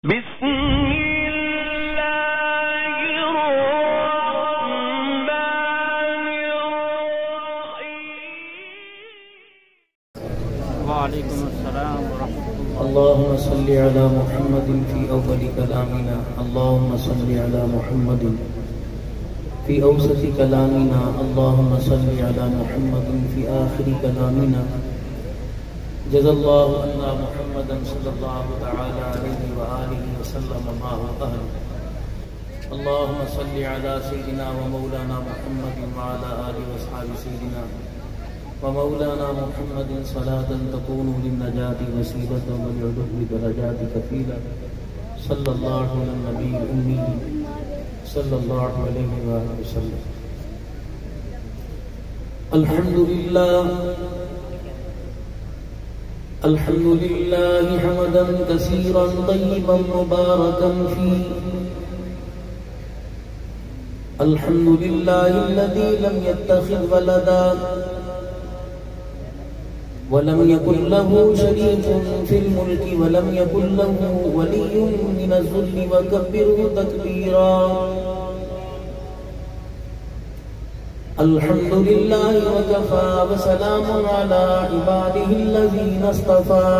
بسم اللہ الرحمن الرحیم وعلیکم السلام ورحمۃ اللہ. اللهم صل على محمد في أول كلامنا، اللهم صل على محمد في أوسط كلامنا، اللهم صل على محمد في آخر كلامنا. جزا الله عنا محمدا صلى الله تعالى عليه وآله وسلم ما هو أهل. اللهم صل على سيدنا ومولانا محمد وعلى آله وأصحاب سيدنا ومولانا محمد صلاة تكون للنجاة وسيلة ولعلو درجات كفيلة. صلى الله على النبي الأمي صلى الله عليه وآله وسلم. الحمد لله الحمد لله حمدا كثيرا طيبا مباركا فيه. الحمد لله الذي لم يتخذ ولدا ولم يكن له شريك في الملك ولم يكن له ولي من الذل وكبره تكبيرا. الحمد لله وكفى وسلام على عباده الذين اصطفى،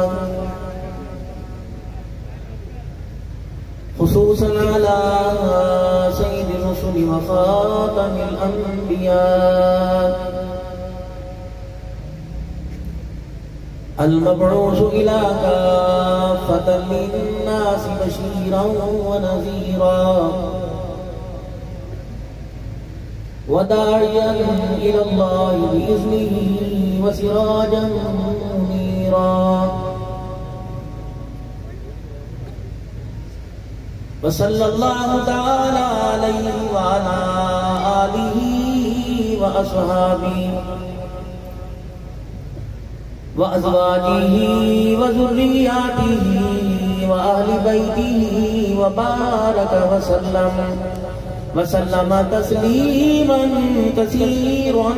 خصوصا على سيد الرسل وخاتم الأنبياء المبعوث إلى كافة للناس بشيرا ونذيرا وداعيا إلى الله بإذنه وسراجا منيرا. وصلى الله تعالى عليه وعلى آله وأصحابه وأزواجه وذرياته وأهل بيته وبارك وسلم تسليما كثيرا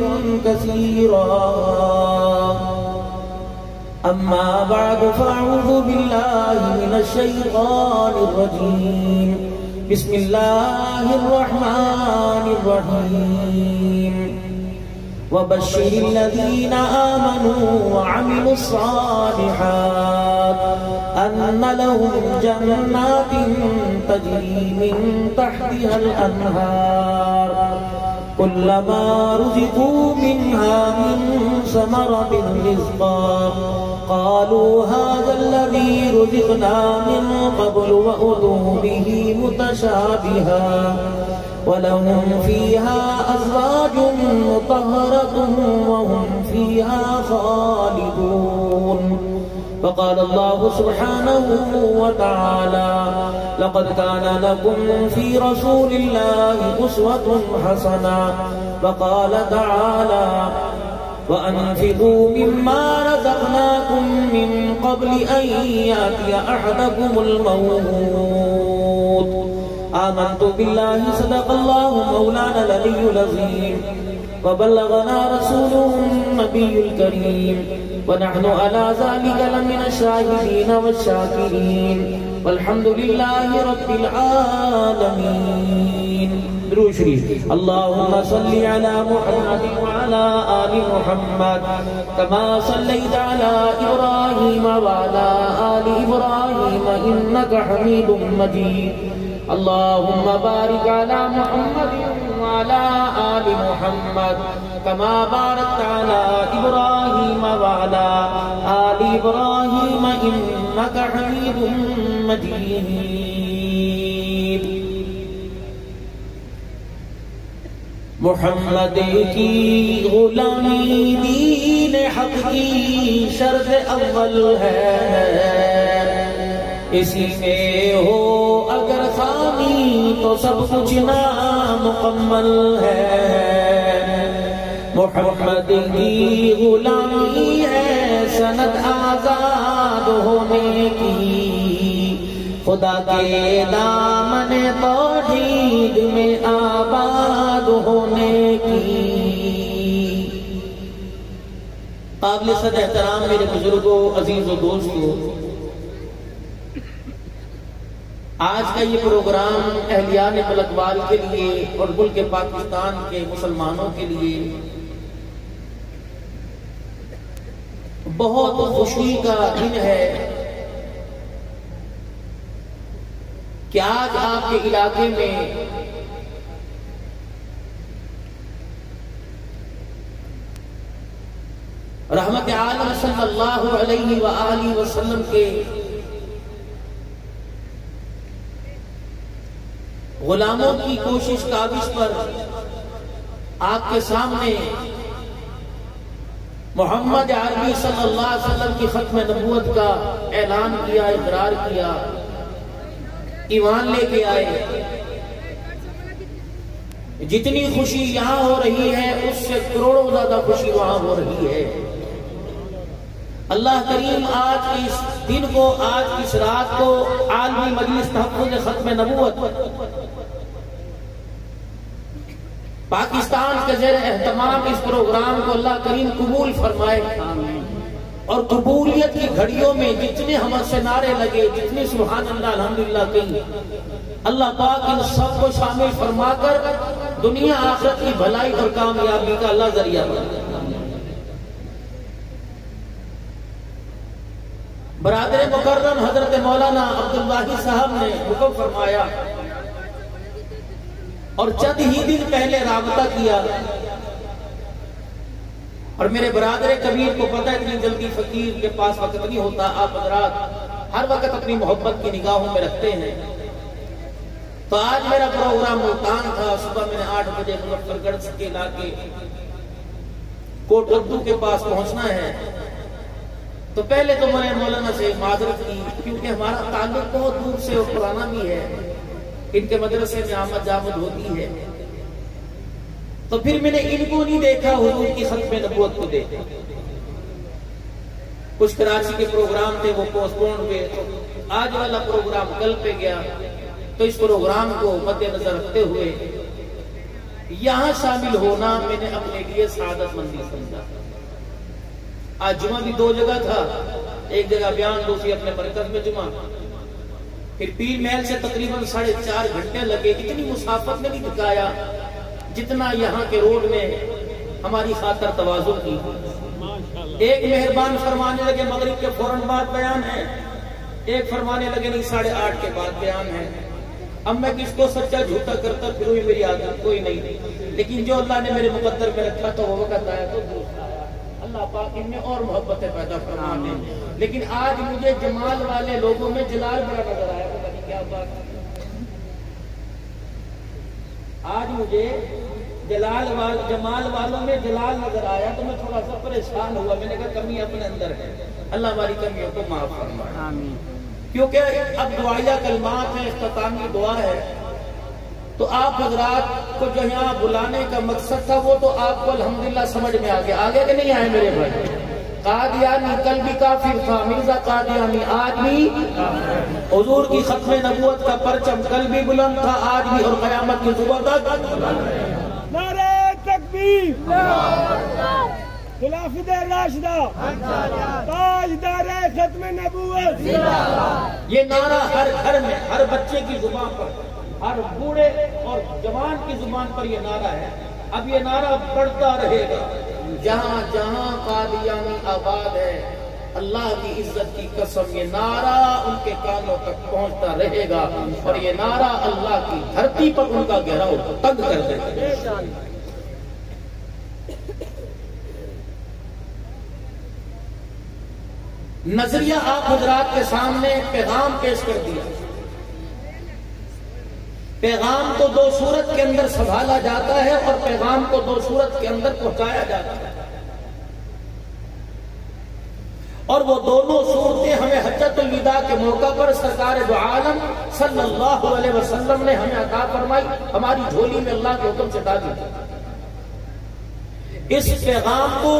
كثيرا. أما بعد فأعوذ بالله من الشيطان الرجيم. بسم الله الرحمن الرحيم. وبشر الذين آمنوا وعملوا الصالحات أن لهم جنات تجري من تحتها الأنهار كلما رزقوا منها من ثمرة رزقا قالوا هذا الذي رزقنا من قبل وأتوا به متشابها ولهم فيها أزواج مطهرة وهم فيها خالدون. فقال الله سبحانه وتعالى لقد كان لكم في رسول الله أسوة حسنة. وقال تعالى وأنفقوا مما رزقناكم من قبل أن يأتي أحدكم الموت. آمنت بالله صدق الله مولانا العلي العظيم وبلغنا رسوله النبي الكريم ونحن على ذلك لمن الشاهدين والشاكرين والحمد لله رب العالمين. درود شریف. اللهم صل على محمد وعلى آل محمد كما صليت على إبراهيم وعلى آل إبراهيم إنك حميد مجيد. اللهم بارك على محمد وعلى آل محمد كما باركت على إبراهيم وعلى آل إبراهيم إنك حميد مجيد. محمد کی غلامی دین حق کی شرط اول ہے، اسی میں ہو اگر خامی تو سب کچھ نامکمل ہے. محمد کی غلامی ہے سند آزاد ہونے کی، خدا کے دامن توحید میں آباد ہونے کی. قابل صد احترام میرے بزرگوں، عزیز و دوستوں، آج کا یہ پروگرام اہلیان ملکوال کے لیے اور ملک پاکستان کے مسلمانوں کے لیے بہت خوشی کا دن ہے کہ آج آپ کے علاقے میں رحمت عالم صلی اللہ علیہ وآلہ وسلم کے غلاموں کی کوشش کاوش پر آپ کے سامنے محمد عربی صلی اللہ علیہ وسلم کی ختم نبوت کا اعلان کیا، اقرار کیا، ایمان لے کے آئے۔ جتنی خوشی یہاں ہو رہی ہے اس سے کروڑوں زیادہ خوشی وہاں ہو رہی ہے۔ اللہ کریم آج کی اس دن کو، آج کی اس رات کو عالمی مجلس تحفظ ختم نبوت پاکستان کے زیر اہتمام اس پروگرام کو اللہ کریم قبول فرمائے، اور قبولیت کی گھڑیوں میں جتنے ہم سے نعرے لگے، جتنے سبحان اللہ الحمدللہ کہیں، اللہ پاک ان سب کو شامل فرما کر دنیا آخرت کی بھلائی اور کامیابی کا اللہ ذریعہ بنا۔ برادر مکرم حضرت مولانا عبداللہ صاحب نے حکم فرمایا اور چند ہی دن پہلے رابطہ کیا، اور میرے برادر کبیر کو پتہ ہے اتنی جلدی فقیر کے پاس وقت نہیں ہوتا، آپ حضرات ہر وقت اپنی محبت کی نگاہوں میں رکھتے ہیں۔ تو آج میرا پروگرام ملتان تھا، صبح میں نے 8 بجے مظفر گڑھ کے علاقے کوٹ اردو کے پاس پہنچنا ہے۔ تو پہلے تو میں نے مولانا سے معذرت کی، کیونکہ ہمارا تعلق بہت دور سے اور پرانا بھی ہے، ان کے مدرسے میں آمد جامد ہوتی ہے۔ تو پھر میں نے ان کو نہیں دیکھا، حضور کی ختم نبوت کو دیکھا۔ کچھ کراچی کے پروگرام تھے وہ پوسٹ پون ہوئے، تو آج والا پروگرام کل پہ گیا، تو اس پروگرام کو مد نظر رکھتے ہوئے یہاں شامل ہونا میں نے اپنے لیے سعادت مندی سمجھا۔ آج جمعہ بھی 2 جگہ تھا، ایک جگہ بیان، دوسری اپنے مرکز میں جمعہ۔ پھر پیر محل سے تقریباً 4.5 گھنٹے لگے، اتنی مسافت میں نہیں دکھایا جتنا یہاں کے روڈ میں ہماری خاطر تواضع کی۔ ایک مہربان فرمانے لگے مغرب کے فوراً بعد بیان ہے، ایک فرمانے لگے نہیں 8:30 کے بعد بیان ہے۔ اب میں کس کو سچا جھوٹا کرتا پھر ہوئی میری عادت کوئی نہیں، لیکن جو اللہ نے میرے مقدر میں رکھا تو وہ وقت آیا تو دوست آیا۔ اللہ پاک ان میں اور محبتیں پیدا فرمانے۔ لیکن آج مجھے جمال والے لوگوں میں جلال بڑا نظر آیا، پتہ نہیں کیا بات۔ آج مجھے جمال والوں میں جلال نظر آیا تو میں تھوڑا سا پریشان ہوا، میں نے کہا کمی اپنے اندر ہے، اللہ ہماری کمیوں کو معاف فرمائے۔ آمین۔ کیونکہ اب دعائیہ کلمات ہیں، اختتامی دعا ہے، تو آپ حضرات کو جو یہاں بلانے کا مقصد تھا وہ تو آپ کو الحمدللہ سمجھ میں آگے کہ نہیں آئے میرے بھائی؟ قادیانی کل بھی کافر تھا، مرزا قادیانی آج بھی، حضور کی ختم نبوت کا پرچم کل بھی بلند تھا، آج بھی، اور قیامت کی صبح تک۔ نعرہ تکبیر، خلافت راشدہ، تاجدار ختم نبوت۔ یہ نعرہ ہر گھر میں، ہر بچے کی زبان پر، ہر بوڑھے اور جوان کی زبان پر یہ نعرہ ہے۔ اب یہ نعرہ بڑھتا رہے گا، جہاں جہاں قادیانی آباد ہے، اللہ کی عزت کی قسم یہ نعرہ ان کے کانوں تک پہنچتا رہے گا، اور یہ نعرہ اللہ کی دھرتی پر ان کا گھیراؤ تنگ کر دے گا۔ نظریہ آپ حضرات کے سامنے پیغام پیش کر دیا۔ پیغام کو 2 صورت کے اندر سنبھالا جاتا ہے، اور پیغام کو 2 صورت کے اندر پہنچایا جاتا ہے، اور وہ دونوں صورتیں ہمیں حجۃ الوداع کے موقع پر سرکار دو عالم صلی اللہ علیہ وسلم نے ہمیں عطا فرمائی، ہماری جھولی میں اللہ کے حکم سے ڈالی۔ اس پیغام کو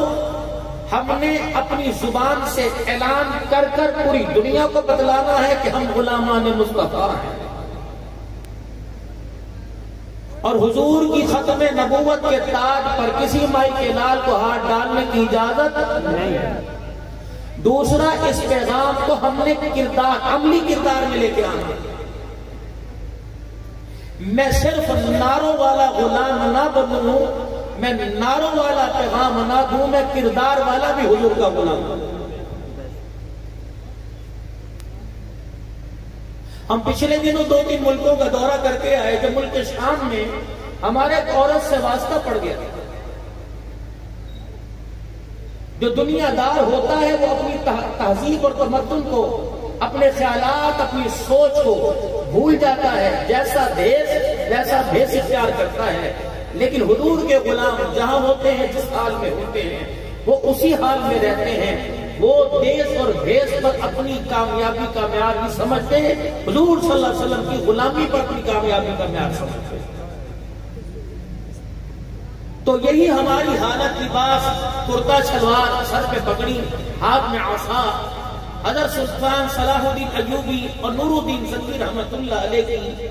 ہم نے اپنی زبان سے اعلان کر کر پوری دنیا کو بتلانا ہے کہ ہم غلامان مصطفیٰ ہیں، اور حضور کی ختم نبوت کے تاج پر کسی مائی کے لال کو ہاتھ ڈالنے کی اجازت نہیں ہے۔ دوسرا، اس پیغام کو ہم نے عملی کردار میں لے کے آنا ہے۔ میں صرف نعروں والا غلام نہ بنوں، میں نعروں والا پیغام نہ دوں، میں کردار والا بھی حضور کا غلام ہوں۔ ہم پچھلے دنوں 2-3 ملکوں کا دورہ کر کے آئے، جب ملک شام میں ہمارے ایک عورت سے واسطہ پڑ گیا۔ جو دنیا دار ہوتا ہے وہ اپنی تہذیب اور تمدن کو، اپنے خیالات، اپنی سوچ کو بھول جاتا ہے، جیسا بھیس اختیار کرتا ہے۔ لیکن حضور کے غلام جہاں ہوتے ہیں، جس حال میں ہوتے ہیں، وہ اسی حال میں رہتے ہیں۔ وہ دیس اور بھیس پر اپنی کامیابی کا معیار نہیں سمجھتے ہیں، حضور صلی اللہ علیہ وسلم کی غلامی پر اپنی کامیابی کا معیار سمجھتے ہیں۔ تو یہی ہماری حالت، لباس کرتا شلوار، سر پہ پگڑی، ہاتھ میں عصا، حضرت سلطان صلاح الدین ایوبی اور نور الدین زنگی رحمت اللہ علیہ کی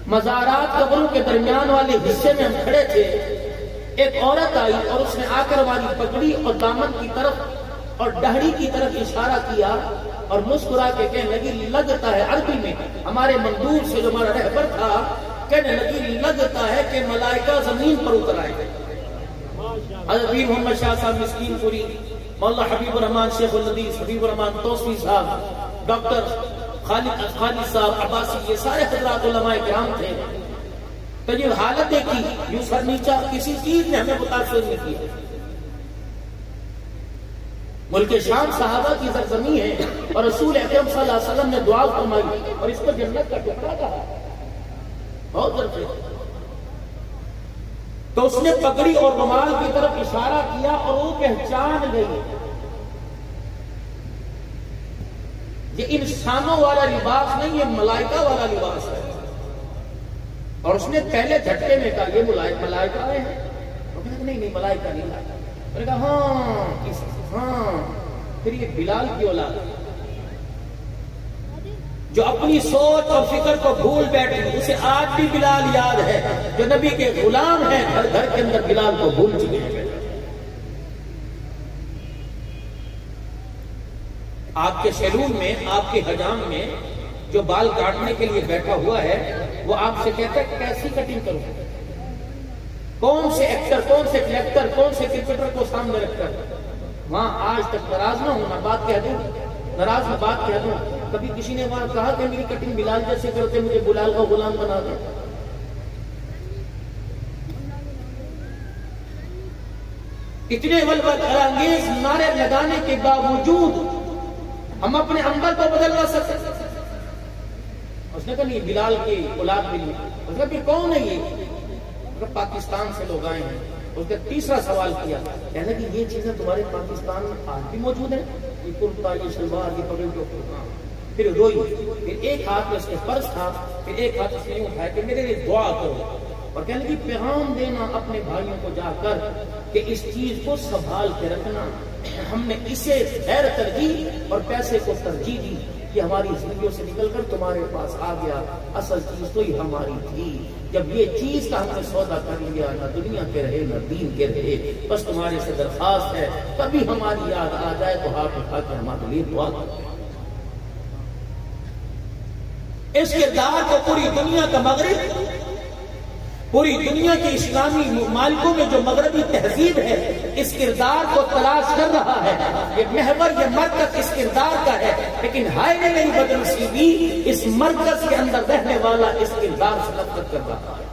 مزارات قبروں کے درمیان والے حصے میں ہم کھڑے تھے۔ ایک عورت آئی اور اس نے آ کر ہماری پگڑی اور دامن کی طرف اور ڈہڑی کی طرف اشارہ کیا اور مسکرا کے کہنے لگی، لگتا ہے، عربی میں ہمارے مندوب سے جو ہمارا رہبر تھا، کہنے لگی لگتا ہے کہ ملائکہ زمین پر اتر آئے گے۔ حضرت پیر محمد شاہ صاحب مسکین پوری، مولا حبیب الرحمان شیخ الحدیث حبیب الرحمان توسوی صاحب، ڈاکٹر خالد صاحب عباسی، یہ سارے حضرات علماء کرام تھے۔ تو یہ حالت دیکھی، یوں سر نیچا، کسی چیز نے ہمیں متاثر نہیں کیا۔ ملک شام صحابہ کی سرزمین ہے اور رسول اکرم صلی اللہ علیہ وسلم نے دعا فرمائی اور اس کو جنت کا ٹکڑا کہا، بہت ضروری۔ تو اس نے پگڑی اور رومال کی طرف اشارہ کیا اور وہ پہچان گئی۔ یہ انسانوں والا لباس نہیں، یہ ملائکہ والا لباس ہے۔ اور اس نے پہلے جھٹکے میں کہا، یہ ملائکہ آئے ہیں؟ نہیں ملائکہ نہیں آئے۔ میں نے کہا ہاں، پھر یہ بلال کی اولاد جو اپنی سوچ اور فکر کو بھول بیٹھی، اسے آج بھی بلال یاد ہے، جو نبی کے غلام ہیں، گھر گھر کے اندر بلال کو بھول چکے ہیں۔ آپ کے سیلون میں، آپ کے حجام میں جو بال کاٹنے کے لیے بیٹھا ہوا ہے، وہ آپ سے کہتا ہے کیسی کٹنگ کروں؟ کون سے ایکٹر، کون سے کلیکٹر، کون سے کرکٹر کو سامنے رکھ کر؟ وہاں آج تک ناراض نہ ہونا، بات کہہ دوں، ناراض میں بات کہہ دوں، کبھی کسی نے وہاں کہا کہ میری کٹنگ بلال جیسے کرتے، مجھے بلال کا غلام بنا دے؟ اتنے ولولت انگیز نعرے لگانے کے باوجود ہم اپنے عمل کو بدل نہ سکتے۔ اس نے کہا نہیں، بلال کی اولاد بھی نہیں۔ اس نے کہا پھر کون ہے یہ؟ پاکستان سے لوگ آئے ہیں۔ اس نے تیسرا سوال کیا، کہنے کہ یہ چیزیں تمہارے پاکستان میں آج بھی موجود ہیں؟ یہ کرتا، یہ شلوار، یہ پگڑی جو۔ پھر روئی، پھر ایک ہاتھ میں اس کے پرس تھا، پھر ایک ہاتھ اس نے اٹھایا کہ میرے لیے دعا کرو، اور کہنے کی پیغام دینا اپنے بھائیوں کو جا کر کہ اس چیز کو سنبھال کے رکھنا۔ ہم نے اسے غیر ترجیح اور پیسے کو ترجیح دی، یہ ہماری زندگیوں سے نکل کر تمہارے پاس آ گیا، اصل چیز تو ہی ہماری تھی۔ جب یہ چیز کا ہم نے سودا کر لیا، نہ دنیا کے رہے نہ دین کے رہے، بس تمہارے سے درخواست ہے کبھی ہماری یاد آ جائے تو ہاتھ اٹھا کے ہمارے لیے دعا کریں۔ اس کردار کو پوری دنیا کا مغرب، پوری دنیا کے اسلامی ممالکوں میں جو مغربی تہذیب ہے، اس کردار کو تلاش کر رہا ہے۔ یہ محور، یہ مرکز اس کردار کا ہے، لیکن ہائے میری بدنصیبی، اس مرکز کے اندر رہنے والا اس کردار سے نفرت کر رہا ہے۔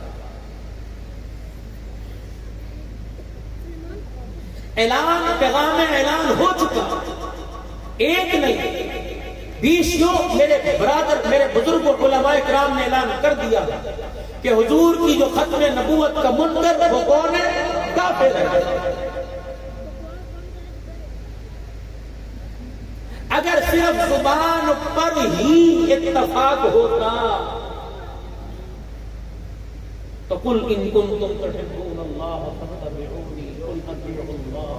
اعلان، پیغام اعلان ہو چکا، ایک نہیں 20 میرے برادر، میرے بزرگ علماء کرام نے اعلان کر دیا کہ حضور کی جو ختم نبوت کا منکر وہ کون ہے؟ کافر ہے۔ اگر صرف زبان پر ہی اتفاق ہوتا تو قل ان کنتم تحبون اللہ فاتبعونی قل اطیعوا اللہ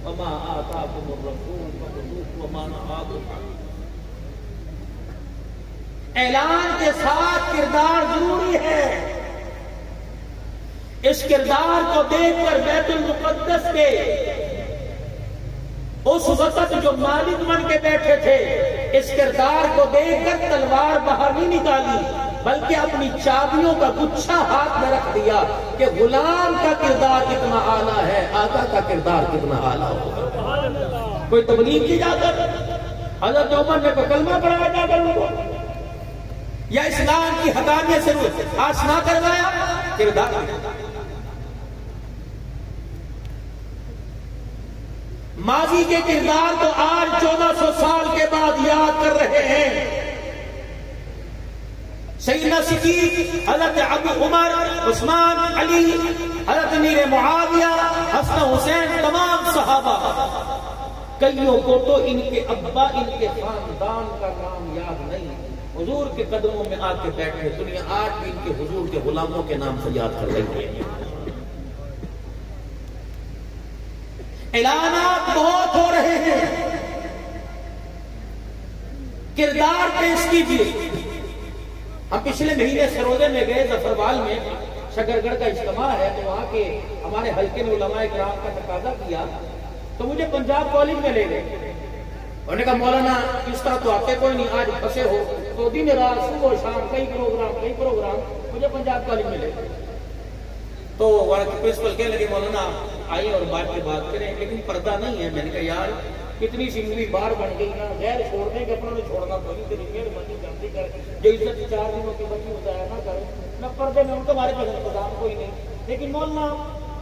وما آتاکم الرسول فخذوه وما نهاکم عنہ۔ اعلان کے ساتھ کردار ضروری ہے۔ اس کردار کو دیکھ کر بیت المقدس کے اس وقت جو مالک بن کے بیٹھے تھے، اس کردار کو دیکھ کر تلوار باہر نہیں نکالی، بلکہ اپنی چابیوں کا گچھا ہاتھ میں رکھ دیا کہ غلام کا کردار کتنا اعلیٰ ہے، آقا کا کردار کتنا اعلیٰ ہوگا۔ کوئی تبلیغ کی جا کر حضرت عمر نے کوئی کلمہ پڑھایا جا کر ان کو، یا اسلام کی حقانیت سے آشنا کروایا؟ کردار۔ ماضی کے کردار کو آج 1400 سال کے بعد یاد کر رہے ہیں۔ سیدنا صدیق، حضرت ابو عمر، عثمان، علی، حضرت امیر معاویہ، حسن حسین، تمام صحابہ، کئیوں کو تو ان کے ابا، ان کے خاندان کا نام یاد نہیں، حضور کے قدموں میں آ کے بیٹھے، دنیا آج بھی ان کے حضور کے غلاموں کے نام سے یاد کر رہی ہے۔ اعلانات بہت ہو رہے ہیں، کردار پیش کیجیے۔ ہم پچھلے مہینے سروجے میں گئے، ظفروال میں شکرگڑھ کا اجتماع ہے، تو وہاں کے ہمارے حلقے میں علماء کرام کا تقاضا کیا تو مجھے پنجاب کالج میں لے گئے۔ انہوں نے کہا مولانا اس طرح تو آتے کوئی نہیں، آج پھنسے ہو تو دن رات صبح شام کئی پروگرام، مجھے پنجاب کالج میں لے گئے۔ تو وہاں کے پرنسپل کہنے لگے مولانا آئیں اور بات کریں، لیکن پردہ نہیں ہے۔ میں نے کہا یار کتنی سی مووی باہر بن گئی نا، غیر چھوڑنے کے اپنا نے چھوڑنا کوئی تیری مہربانی جلدی کر، جو عزت 4 دنوں کی بچی ضائع نہ کرے، نہ پردے میں ان کو ہمارے پاس انتظام کوئی نہیں۔ لیکن مولانا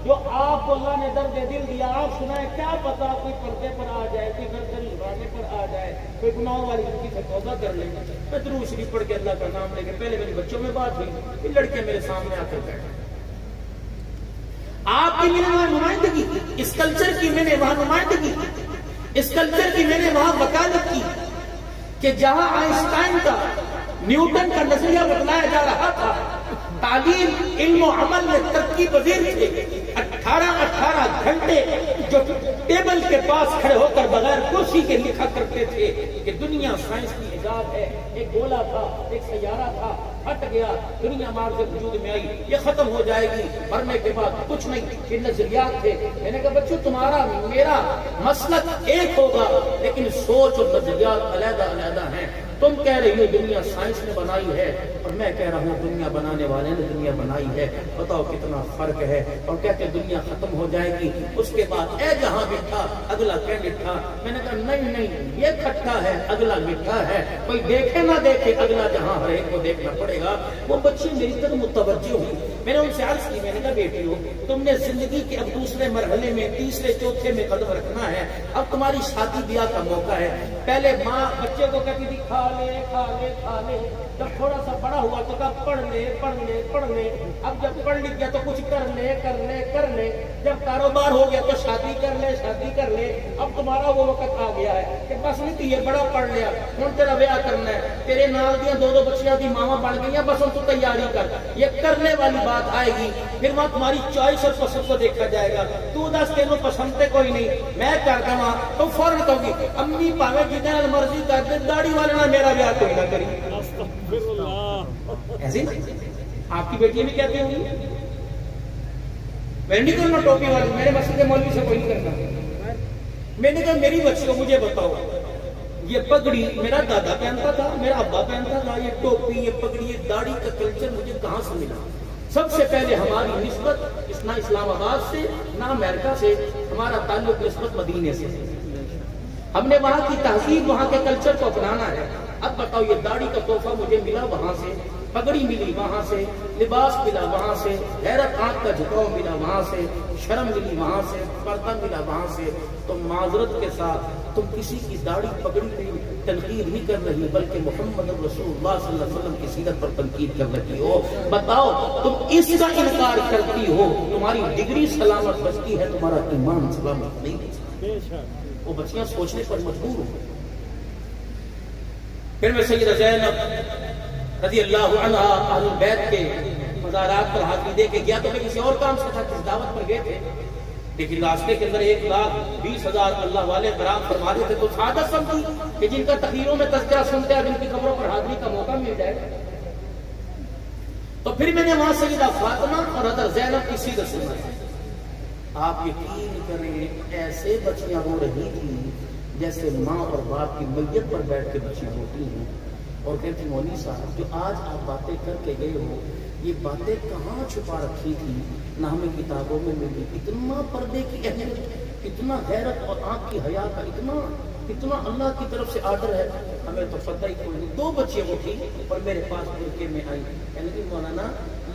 جو آپ کو اللہ نے درد دل دیا، آپ سنائیں، کیا پتا کوئی پردے پر آ جائے، کوئی گردن جھکانے پر آ جائے، کوئی گناہوں والی زندگی سے توبہ کر لیں۔ میں درود شریف پڑھ کے اللہ کا نام لے کے پہلے میری بچوں میں بات ہوئی، پھر لڑکے میرے سامنے آ کر بیٹھے۔ آپ کی میں نے وہاں نمائندگی کی، اس کلچر کی میں نے وہاں نمائندگی کی، اس کلچر کی میں نے وہاں وکالت کی کہ جہاں آئنسٹائن کا، نیوٹن کا نظریہ بتلایا جا رہا تھا، تعلیم، علم و عمل میں ترقی پذیر تھے، 18 گھنٹے جو ٹیبل کے پاس کھڑے ہو کر بغیر کرسی کے لکھا کرتے تھے کہ دنیا سائنس کی ایجاد ہے، ایک گولا تھا، ایک سیارہ تھا، ہٹ گیا، دنیا مارس سے وجود میں آئی، یہ ختم ہو جائے گی، مرنے کے بعد کچھ نہیں، یہ نظریات تھے۔ میں نے کہا بچوں تمہارا میرا مسلک ایک ہوگا لیکن سوچ اور نظریات علیحدہ علیحدہ ہیں۔ تم کہہ رہی ہو دنیا سائنس نے بنائی ہے اور میں کہہ رہا ہوں دنیا بنانے والے نے دنیا بنائی ہے، بتاؤ کتنا فرق ہے۔ اور کہتے ہیں دنیا ختم ہو جائے گی، اس کے بعد اے جہاں میٹھا اگلا کیا میٹھا۔ میں نے کہا نہیں، یہ کھٹا ہے اگلا میٹھا ہے، کوئی دیکھے نہ دیکھے اگلا جہاں ہر ایک کو دیکھنا پڑے گا۔ وہ بچی میری طرف متوجہ ہوئی، میں نے ان سے عرض کی، میں نے کہا بیٹی ہو تم نے زندگی کے اب دوسرے مرحلے میں، تیسرے چوتھے میں قدم رکھنا ہے، اب تمہاری شادی بیاہ کا موقع ہے۔ پہلے ماں بچے کو کہتی تھی کھا لے، جب تھوڑا سا بڑا ہوا تو کہا پڑھ لے، اب جب پڑھ لکھ گیا تو کچھ کر لے، جب کاروبار ہو گیا تو شادی کر لے۔ اب تمہارا وہ وقت آ گیا ہے کہ بس نہیں تھی، یہ بڑا پڑھ لیا، ہوں تیرا بیاہ کرنا ہے، تیرے نال دیا 2 بچیاں دی ماما بن گئی ہیں، بس ہم تو تیاری کر، یہ کرنے والی بات آئے گی، پھر وہاں تمہاری چوائس اور پسند کو دیکھا جائے گا۔ تو 10 تینوں پسند تے کوئی نہیں، میں کر دوں تو فوراً کہوں گی امی پاوے جتنا مرضی کر دے، داڑھی والے نہ میرا بیاہ کوئی نہ کری۔ ایسے آپ کی بیٹیاں بھی کہتی ہوں گی میں نہیں کرنا ٹوپی والی، میرے مسجد کے مولوی سے کوئی نہیں کرنا۔ میں نے کہا میری بچی کو مجھے بتاؤ، یہ پگڑی میرا دادا پہنتا تھا، میرا ابا پہنتا تھا، یہ ٹوپی، یہ پگڑی، یہ داڑھی کا کلچر مجھے کہاں سے ملا؟ سب سے پہلے ہماری نسبت نہ اسلام آباد سے نہ امریکہ سے، ہمارا تعلق نسبت مدینے سے، ہم نے وہاں کی تہذیب، وہاں کے کلچر کو اپنانا ہے۔ اب بتاؤ یہ داڑھی کا تحفہ مجھے ملا وہاں سے، پگڑی ملی وہاں سے، لباس ملا وہاں سے، غیرت آنکھ کا جھکاؤ ملا وہاں سے، شرم ملی وہاں سے، پردہ ملا وہاں سے۔ تو معذرت کے ساتھ تم کسی کی داڑھی پگڑی کی تنقید نہیں کر رہی، بلکہ محمد رسول اللہ صلی اللہ علیہ وسلم کی سیرت پر تنقید کر رہی ہو۔ بتاؤ تم اس کا انکار کرتی ہو، تمہاری ڈگری سلامت بچتی ہے، تمہارا ایمان سلامت نہیں بچتا۔ وہ بچیاں سوچنے پر مجبور ہو۔ پھر میں سیدہ زینب رضی اللہ عنہ اہل بیت کے مزارات پر حاضری دے کے گیا، تو میں کسی اور کام سے تھا، کس دعوت پر گئے تھے، لیکن راستے کے اندر 1,20,000 اللہ والے کرام فرما رہے تھے، تو سعادت سمجھی کہ جن کا تقریروں میں تذکرہ سنتے ہیں، جن کی قبروں پر حاضری کا موقع مل جائے۔ تو پھر میں نے وہاں سیدہ فاطمہ اور حضرت زینب کی سیرت سنائی۔ آپ یقین کریں ایسے بچیاں ہو رہی تھی جیسے ماں اور باپ کی میت پر بیٹھ کے بچیاں ہوتی ہیں، اور کہتی مولوی صاحب جو آج آپ باتیں کر کے گئے ہو یہ باتیں کہاں چھپا رکھی تھی، نہ ہمیں کتابوں میں ملی. اتنا پردے کی اہمیت، اتنا غیرت اور آنکھ کی حیا کا اتنا اللہ کی طرف سے آرڈر ہے، ہمیں تو پتہ ہی کوئی نہیں. 2 بچے وہ تھی اور میرے پاس برقعے میں آئی، کہنے لگی مولانا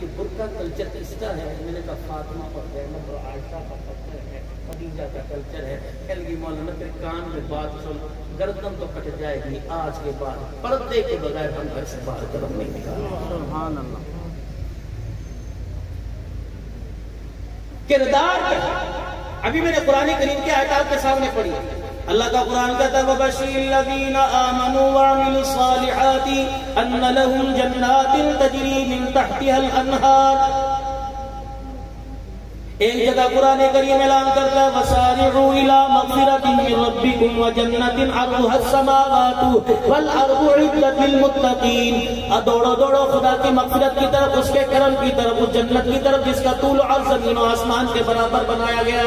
یہ برقع کلچر کس کا ہے؟ میں نے کہا فاطمہ اور زینب اور عائشہ کا کلچر ہے، خدیجہ کا کلچر ہے. کہنے لگی مولانا پھر کان میں بات سن، گردن تو کٹ جائے گی، آج کے بعد پردے کے بغیر ہم گھر سے باہر قدم نہیں نکالیں. سبحان اللہ. کردار ابھی میں نے قرآن کریم کے آیات آپ کے سامنے پڑھی. اللہ کا قرآن کہتا ہے وَبَشِّرِ الَّذِينَ آمَنُوا وَعَمِلُوا الصَّالِحَاتِ أَنَّ لَهُمْ جَنَّاتٍ تَجْرِي مِن تَحْتِهَا الْأَنْهَارُ. ایک جگہ قرآن کریم اعلان کرتا ہے وَسَارِعُوا إِلَى مَغْفِرَةٍ مِّن رَّبِّكُمْ وَجَنَّةٍ عَرْضُهَا السَّمَاوَاتُ وَالْأَرْضُ أُعِدَّتْ لِلْمُتَّقِينَ. دوڑو خدا کی مغفرت کی طرف، اس کے کرم کی طرف، اس جنت کی طرف جس کا طول و عرض زمین و آسمان کے برابر بنایا گیا.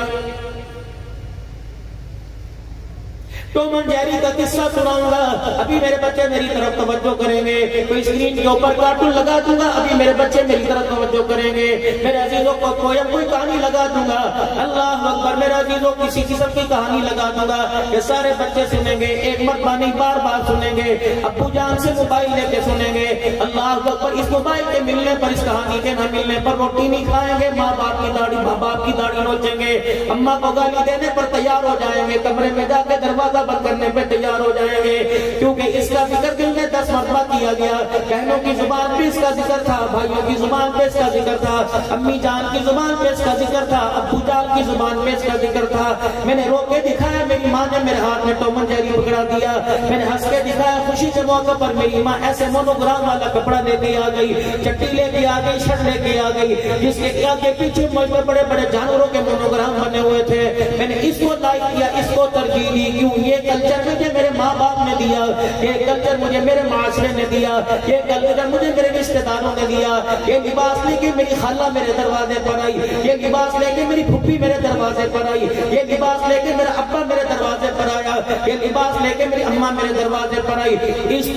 ٹوم اینڈ جیری کا قصہ سناؤں گا، ابھی میرے بچے میری طرف توجہ کریں گے. کوئی اسکرین کے اوپر کارٹون لگا دوں گا، ابھی میرے بچے میری طرف توجہ کریں گے. میرے عزیزوں کو کوئی کہانی لگا دوں گا، اللہ اکبر. میرے عزیزوں کسی قسم کی کہانی لگا دوں گا، یہ سارے بچے سنیں گے، ایک مرتبہ نہیں بار بار سنیں گے. ابو جان سے موبائل لے کے سنیں گے، اللہ اکبر. اس موبائل کے ملنے پر، اس کہانی کے نہ ملنے پر روٹی نہیں کھائیں گے، ماں باپ کی داڑھی نوچیں گے، اماں کو گالی دینے پر تیار ہو جائیں گے، کمرے میں جا کے دروازہ بند کرنے پہ تیار ہو جائیں گے، کیونکہ اس کا ذکر دل میں 10 مرتبہ کیا گیا. بہنوں کی زبان پہ اس کا ذکر تھا، بھائیوں کی زبان پہ اس کا ذکر تھا، امی جان کی زبان پہ اس کا ذکر تھا، ابو جان کی زبان پہ اس کا ذکر تھا. میں نے رو کے دکھایا، میری ماں نے میرے ہاتھ میں ٹوم اینڈ جیری پکڑا دیا. میں نے ہنس کے دکھایا، خوشی کے موقع پر میری ماں ایسے مونوگرام والا کپڑا لے کے آ گئی، چٹی لے کے آ گئی، شرٹ لے کے آ گئی، جس کے آگے پیچھے بڑے بڑے جانوروں کے مونوگرام بنے ہوئے تھے. میں نے اس کو لائک کیا، اس کو ترجیح دی. کیوں؟ یہ کلچر مجھے میرے ماں باپ نے دیا، یہ کلچر مجھے میرے معاشرے نے دیا، یہ کلچر مجھے میرے رشتہ داروں نے دیا. یہ لباس لے کے میری خالہ میرے دروازے پر آئی، یہ لباس لے کے میری پھپھی میرے دروازے پر آئی، یہ لباس لے کے میرا ابا میرے دروازے پر آیا، یہ لباس لے کے میری اماں میرے دروازے پر آئی. اس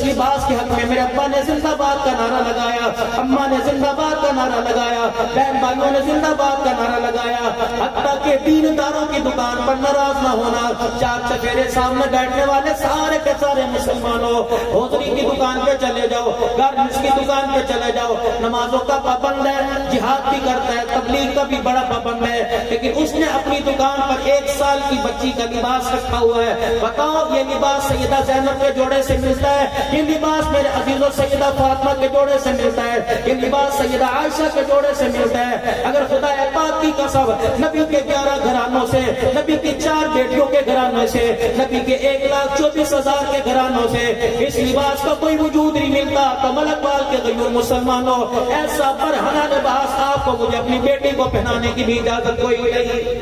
لباس کے حق میں میرے ابا نے زندہ باد کا نعرہ لگایا، اماں نے زندہ باد کا نعرہ لگایا، بہن بھائیوں نے زندہ باد کا نعرہ لگایا. حتیٰ کہ دینداروں کی دکان پر ناراض نہ ہونا. 4 چفیرے سامنے بیٹھنے والے سارے کے سارے مسلمانوں، ہوزری کی دکان پہ چلے جاؤ، گارمنٹس کی دکان پہ چلے جاؤ. نمازوں کا پابند ہے، جہاد بھی کرتا ہے، تبلیغ کا بھی بڑا پابند ہے، لیکن اس نے اپنی دکان پر 1 سال کی بچی کا لباس رکھا ہوا ہے. بتاؤ یہ لباس سیدہ زینب کے جوڑے سے ملتا ہے، یہ لباس میرے عزیزوں سیدہ فاطمہ کے جوڑے سے ملتا ہے، یہ لباس سیدہ عائشہ کے جوڑے سے ملتا ہے. اگر خدا پاک کی قسم نبی کے 11 گھرانوں سے، نبی کی 4 بیٹیوں کے گھرانوں سے، نبی کے 1,24,000 کے گھرانوں سے اس لباس کا کوئی وجود نہیں ملتا. تو ملک پال کے غیور مسلمانوں، ایسا برہنہ لباس آپ کو مجھے اپنی بیٹی کو پہنانے کی بھی اجازت کوئی نہیں.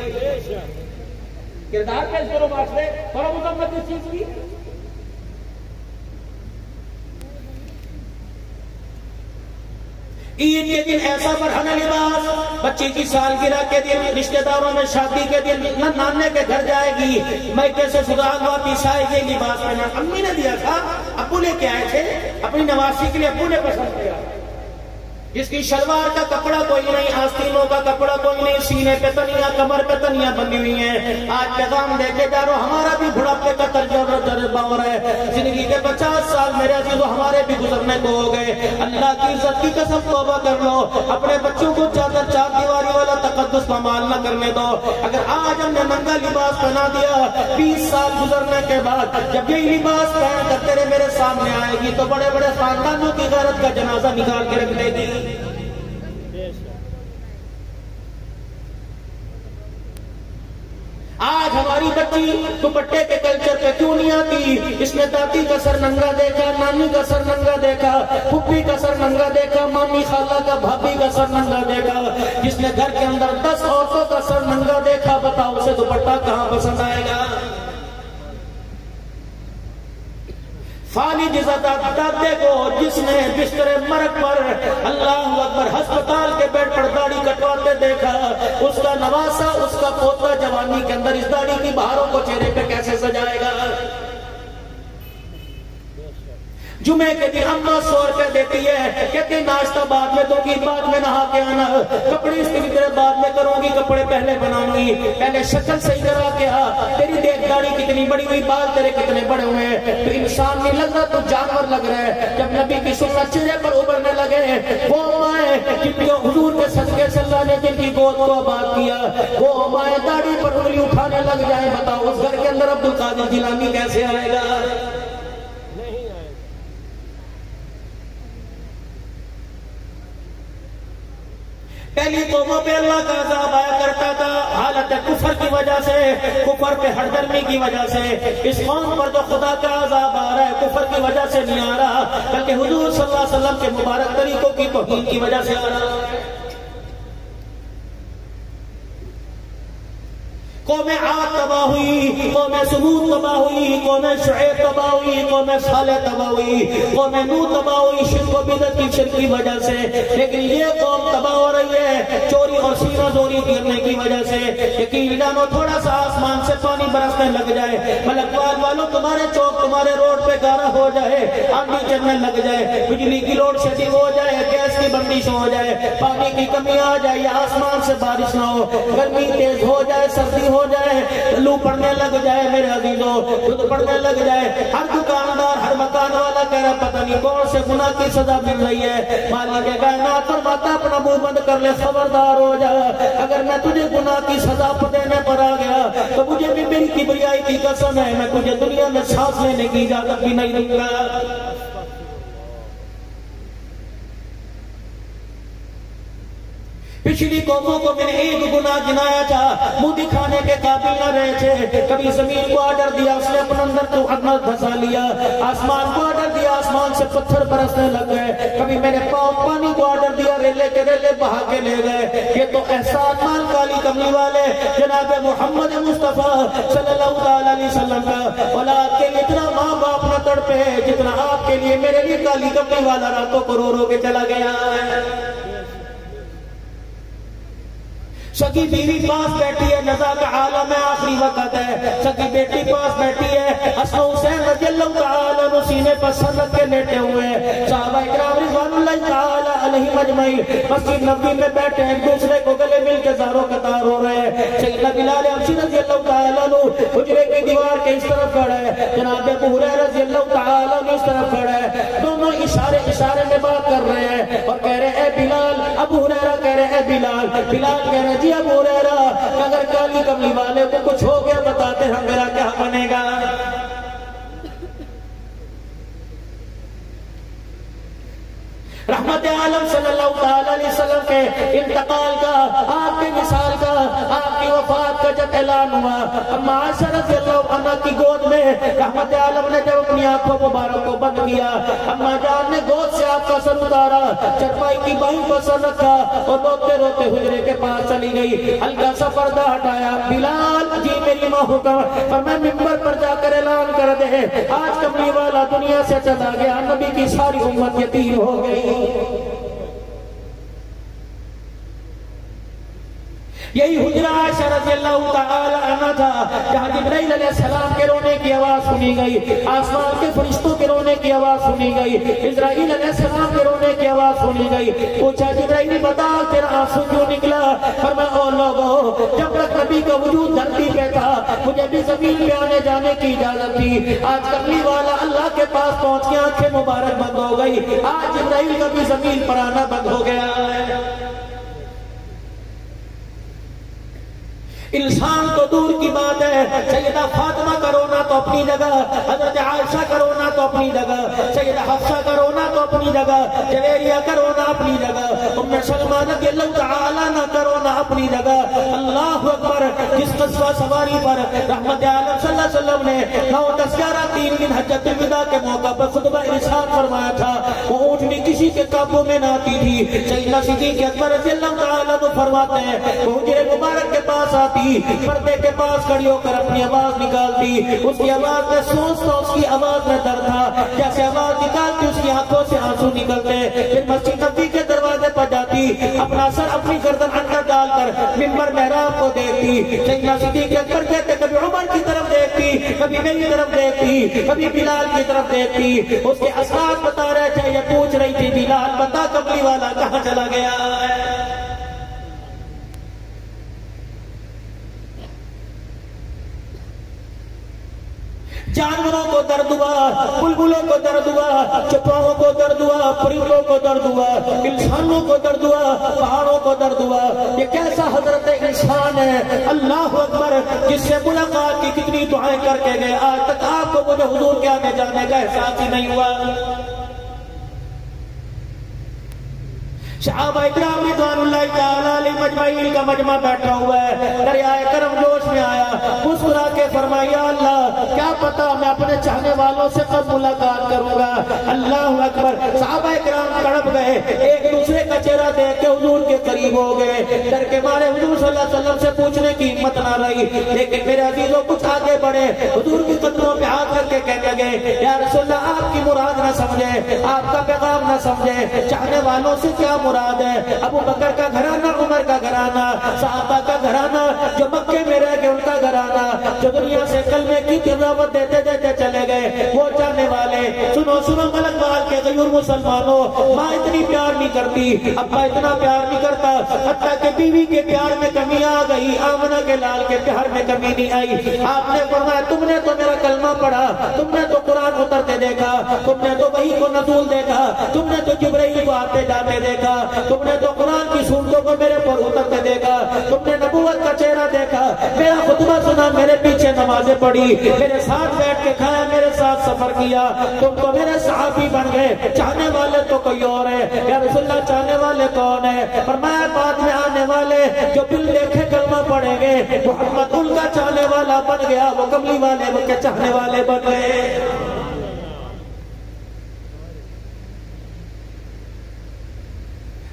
کردار کا اس طرح بات ہے، تھوڑا مکمل اس چیز کی. عید کے دن ایسا برہنہ لباس، بچی کی سالگرہ کے دن، رشتہ داروں میں شادی کے دن، نہ نانے کے گھر جائے گی، میں کیسے سدھار واپس آئے گی لباس پہنا. امی نے دیا تھا، ابو لے کے آئے تھے، اپنی نواسی کے لیے ابو نے پسند کیا. جس کی شلوار کا کپڑا کوئی نہیں، آستینوں کا کپڑا کوئی نہیں، سینے پہ تنیاں، کمر پہ تنیاں بندی ہوئی ہیں. آج پیغام دے کے جا رہا ہوں، ہمارا بھی بڑھاپے کا تجربہ ہو رہا ہے. زندگی کے 50 سال میرے عزیزوں ہمارے بھی گزرنے کو ہو گئے. اللہ کی عزت کی قسم توبہ کر لو، اپنے بچوں کو 4 دیواری والا تقدس پامال نہ کرنے دو. اگر آج ہم نے ننگا لباس پہنا دیا، 20 سال گزرنے کے بعد جب یہی لباس پہن کر تیرے میرے سامنے آئے گی تو بڑے بڑے خاندانوں کی غیرت کا جنازہ نکال کے رکھ دے گی. آج ہماری بچی دوپٹے کے کلچر پہ کیوں نہیں آتی؟ اس نے دادی کا سر ننگا دیکھا، نانی کا سر ننگا دیکھا، پھپھی کا سر ننگا دیکھا، مامی خالہ کا بھابھی کا سر ننگا دیکھا. جس نے گھر کے اندر 10 عورتوں کا سر ننگا دیکھا، بتاؤ اسے دوپٹہ کہاں پسند آئے گا؟ فالج دادے کو جس نے بستر مرگ پر اللہ اکبر ہسپتال کے بیڈ پر داڑھی کٹواتے دیکھا، اس کا نواسا، اس کا پوتا جوانی کے اندر اس داڑھی کی بہاروں کو چہرے پہ کیسے سجائے گا؟ جمعے کے دن اماں 100 روپے دیتی ہے، کہتی ناشتہ بعد میں دوں گی، بعد میں نہا کے آنا، کپڑے اس کی طرح بعد میں کروں گی، کپڑے پہلے بناؤں گی، پہلے شکل صحیح کرا کے تیری دیکھ داڑھی کتنی بڑی ہوئی، بال تیرے کتنے بڑے ہوئے ہیں، تو انسان نہیں لگ رہا تو جانور لگ رہا ہے۔ جب نبی کی سنت چہرے پر ابھرنے لگے، وہ مائیں جن کو حضور کے صدقے سے اللہ نے جن کی گود کو آباد کیا، وہ مائیں داڑھی پر انگلی اٹھانے لگ جائیں، بتاؤ اس گھر کے اندر عبد القادر جیلانی کیسے آئے گا؟ پہلی قوموں پہ اللہ کا عذاب آیا کرتا تھا حالت کفر کی وجہ سے، کفر پہ ہردرمی کی وجہ سے۔ اس قوم پر جو خدا کا عذاب آ رہا ہے کفر کی وجہ سے نہیں آ رہا، بلکہ حضور صلی اللہ علیہ وسلم کے مبارک طریقوں کی توہین کی وجہ سے آ رہا ہے۔ قوم عاد تباہ ہوئی، قوم سمود تباہ ہوئی، قوم شعیب تباہ ہوئی، قوم صالح تباہ ہوئی، قوم نوح تباہ ہوئی شرک و بدعت کی شرک کی وجہ سے، لیکن یہ قوم تباہ ہو رہی ہے چوری اور سینہ زوری کرنے کی وجہ سے۔ یقین جانو تھوڑا سا آسمان سے پانی برسنے لگ جائے، ملک والوں تمہارے چوک تمہارے روڈ پہ گارا ہو جائے، آندھی چلنے لگ جائے، بجلی کی لوڈ شیڈنگ ہو جائے، گیس کی بندش ہو جائے، پانی کی کمی آ جائے، یا آسمان سے بارش نہ ہو، گرمی تیز ہو جائے، سردی ہو جائے، لو پڑنے لگ جائے، میرے عزیزوں دودھ پڑنے لگ جائے، ہر دکاندار ہر مکان والا کہہ رہا پتہ نہیں کون سے گناہ کی سزا مل رہی ہے، مالک کائنات فرماتا اپنا منہ بند کر لے، خبردار ہو جا، اگر میں تجھے گناہ کی سزا دینے پر آ گیا تو مجھے بھی میری کبریائی کی قسم ہے میں تجھے دنیا میں سانس لینے کی اجازت بھی نہیں دوں گا۔ پچھلی قوموں کو میں نے ایک گناہ گنایا تھا، منہ دکھانے کے قابل نہ رہے تھے، کبھی زمین کو آرڈر دیا اس نے اپنے اندر تو اپنا دھسا لیا، آسمان کو آرڈر دیا آسمان سے پتھر برسنے لگ گئے، کبھی میں نے پانی کو آرڈر دیا ریلے کے ریلے بہا کے لے گئے۔ یہ تو احسان مال کالی کملی والے جناب محمد مصطفیٰ صلی اللہ علیہ وسلم کا، اولاد کے لیے اتنا ماں باپ نہ تڑپے جتنا آپ کے لیے میرے لیے کالی کملی والا راتوں کو رو رو کے چلا گیا ہے۔ سگی بیوی پاس بیٹھی ہے، نزا کا عالم ہے، آخری وقت ہے، سگی بیٹی پاس بیٹھی ہے، حسن حسین رضی اللہ تعالیٰ عنہ سینے پر سر رکھ کے لیٹے ہوئے ہیں، صحابہ اکرام رضوان اللہ تعالیٰ علیہم اجمعین مسجد نبوی میں بیٹھے ہیں، ایک دوسرے کو گلے مل کے زارو قطار ہو رہے ہیں۔ سیدنا بلال حبشی رضی اللہ تعالیٰ عنہ حجرے کی دیوار کے اس طرف کھڑا ہے، جناب ابو ہریرہ رضی اللہ تعالیٰ عنہ اس طرف کھڑا ہے، دونوں اشارے میں بات کر رہے ہیں اور کہہ رہے ہیں اے بلال، ابو ہریرہ کہہ رہے ہیں اے بلال، بلال کہہ رہے جی ابو ہریرہ اگر کالی کملی والے کو کچھ ہو گیا بتاتے ہیں میرا کیا بنے گا۔ رحمت عالم صلی اللہ علیہ وسلم کے انتقال کا، آپ کی مثال کا، آپ کی وفات کا جب اعلان ہوا، اما عائشہ رضی اللہ عنہ کی گود میں رحمت عالم نے جب اپنی آنکھوں مبارک کو بند کیا، اما جان نے گود سے آپ کا سر اتارا، چرپائی کی باہیں پر سر رکھا اور روتے روتے حجرے کے پاس چلی گئی، ہلکا سا پردہ ہٹایا، بلال جی میری ماں حکم پر میں ممبر پر جا کر اعلان کر دے آج کملی والا دنیا سے چلا گیا، نبی کی ساری امت یتیم ہو گئی۔ یہی حجرہ عائشہ رضی اللہ تعالی عنہ تھا جہاں جبرائیل علیہ السلام کے رونے کی آواز سنی گئی، آسمان کے فرشتوں کے رونے کی آواز سنی گئی، اسرائیل علیہ السلام کے رونے کی آواز سنی گئی۔ پوچھا جبرائیل بتا تیرا آنسو کیوں نکلا؟ فرمایا او لوگو جب تک نبی کا وجود دھرتی پہ تھا مجھے بھی زمین پہ آنے جانے کی اجازت تھی، آج کملی والا اللہ کے پاس پہنچ کے آنکھیں مبارک بند ہو گئی، آج جبرائیل کا بھی زمین پر آنا بند ہو گیا ہے۔ انسان تو دور کی بات ہے، سیدہ فاطمہ کا رونا تو اپنی جگہ، حضرت عائشہ کا رونا تو اپنی جگہ، سیدہ حفصہ کا رونا تو اپنی جگہ، جویریہ کا رونا اپنی جگہ، ام سلمہ رضی اللہ تعالیٰ عنہ کا رونا اپنی جگہ۔ اللہ اکبر، جس قصوہ سواری پر رحمت عالم صلی اللہ علیہ وسلم نے 9 10 11 3 دن حجۃ الوداع کے موقع پر خطبہ ارشاد فرمایا تھا، وہ اونٹنی کسی کے قابو میں نہ آتی تھی۔ سیدنا صدیق اکبر رضی اللہ تعالیٰ عنہ فرماتے ہیں وہ حجرے مبارک کے پاس آتی، پردے کے پاس کھڑی ہو کر اپنی آواز نکالتی، اس کی آواز میں سوچتا اس کی آواز میں درد تھا، جیسے آواز نکالتی اس کی آنکھوں سے آنسو نکلتے، پھر مسجد نبوی کے دروازے پر جاتی، اپنا سر اپنی گردن اندر ڈال کر منبر محراب کو دیکھتی، سیدنا صدیق اکبر کہتے کبھی عمر کی طرف دیکھتی، کبھی میری طرف دیکھتی، کبھی بلال کی طرف دیکھتی، اس کے اثرات بتا رہے تھے، یہ پوچھ رہی تھی بلال بتا کملی والا کہاں چلا گیا ہے؟ جانوروں کو درد ہوا، بلبلوں کو درد ہوا، چپاہوں کو درد ہوا، پرندوں کو درد ہوا، انسانوں کو درد ہوا، پہاڑوں کو درد ہوا۔ یہ کیسا حضرت انسان ہے، اللہ اکبر، جس سے ملاقات کی کتنی دعائیں کر کے گئے، آج تک آپ کو مجھے حضور کے آنے جانے کا احساس ہی نہیں ہوا۔ صحابہ اکرام رضوان اللہ تعالی علیہ مجمعین کا مجمع بیٹھا ہوا ہے، دریائے کرم جوش میں آیا، مسکرا کے فرمایا اللہ کیا پتا میں اپنے چاہنے والوں سے کب ملاقات کروں گا۔ اللہ اکبر، صحابہ اکرام تڑپ گئے، ایک دوسرے کا چہرہ دیکھ کے حضور کے قریب ہو گئے، ڈر کے مارے حضور صلی اللہ علیہ وسلم سے پوچھنے کی ہمت نہ رہی، لیکن میرے عزیزوں کچھ آگے بڑھے، حضور کی قدموں پہ ہاتھ رکھ کے کہنے لگے یا رسول اللہ آپ کی مراد نہ سمجھے، آپ کا پیغام نہ سمجھے، چاہنے والوں سے کیا مراد ہے؟ ابو بکر کا گھرانہ، عمر کا گھرانہ، صحابہ کا گھرانہ، جو مکے میں رہ گئے ان کا گھرانہ، جو دنیا سے کلمے کی تلاوت دیتے دیتے چلے گئے، وہ چاہنے والے۔ سنو سنو ملک بال کے غیور مسلمانوں، ماں اتنی پیار نہیں کرتی، ابا اتنا پیار نہیں کرتا، حتیٰ کہ بیوی کے پیار میں کمی آ گئی، آمنہ کے لال کے پیار میں کمی نہیں آئی۔ آپ نے فرمایا تم نے تو میرا کلمہ پڑھا، تم نے تو قرآن اترتے دیکھا، تم نے تو وحی کو نزول دیکھا، تم نے تو جبرائیل کو آتے جاتے دیکھا، تم نے تو قرآن کی صورتوں کو میرے پر اترتے دیکھا، تم نے نبوت کا چہرہ دیکھا، میرا خطبہ سنا، میرے پیچھے نمازیں پڑھی، میرے ساتھ بیٹھ کے کھایا، میرے ساتھ سفر کیا، تم تو میرے صحابی بن گئے، چاہنے والے تو کوئی اور ہے۔ یا رسول اللہ چاہنے والے کون ہے؟ فرمایا بعد میں آنے والے جو بل دیکھے کلمہ پڑھیں گے، محمد ان کا چاہنے والا بن گیا، وہ کملی والے ان کے چاہنے والے بن گئے۔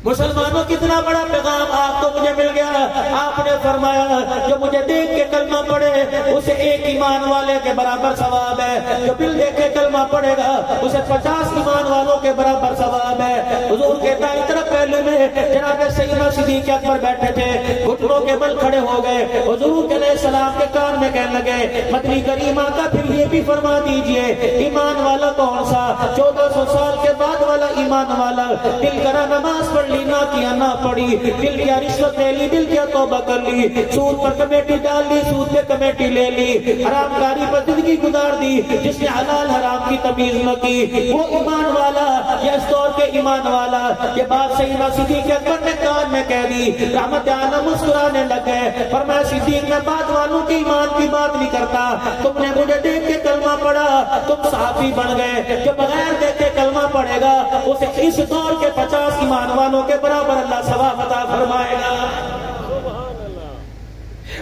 مسلمانوں کتنا بڑا پیغام آپ کو مجھے مل گیا۔ آپ نے فرمایا جو مجھے دیکھ کے کلمہ پڑھے اسے ایک ایمان والے کے برابر ثواب ہے، جو بل دیکھ کے کلمہ پڑھے گا اسے 50 ایمان والوں کے برابر ثواب ہے۔ حضور کے دائیں طرف پہلے میں جناب سیدنا صدیق اکبر بیٹھے تھے، گھٹنوں کے بل کھڑے ہو گئے، حضور علیہ السلام کے کان میں کہنے لگے مدنی کریم آقا پھر یہ بھی فرما دیجئے ایمان والا کون سا؟ 1400 سال کے بعد والا ایمان والا، دل کرا نماز پڑھ لی نہ کیا نہ پڑی، دل کیا رشوت لے لی، دل کیا توبہ کر لی، سود پر کمیٹی ڈال لی، سود پہ کمیٹی لے لی، حرام کاری پر زندگی گزار دی، جس نے حلال حرام کی تمیز نہ کی، وہ ایمان والا یا اس دور کے ایمان والا۔ یہ بات سیدنا صدیق اکبر نے کان میں کہہ دی، رحمت عالم مسکرانے لگے، فرمایا صدیق میں بعد والوں کے ایمان کی بات نہیں کرتا، تم نے مجھے دیکھ کے کلمہ پڑھا، تم صحابی بن گئے، جو بغیر دیکھے کلمہ پڑھے گا اسے اس دور کے 50 ایمان والوں کے برابر اللہ ثواب عطا فرمائے گا۔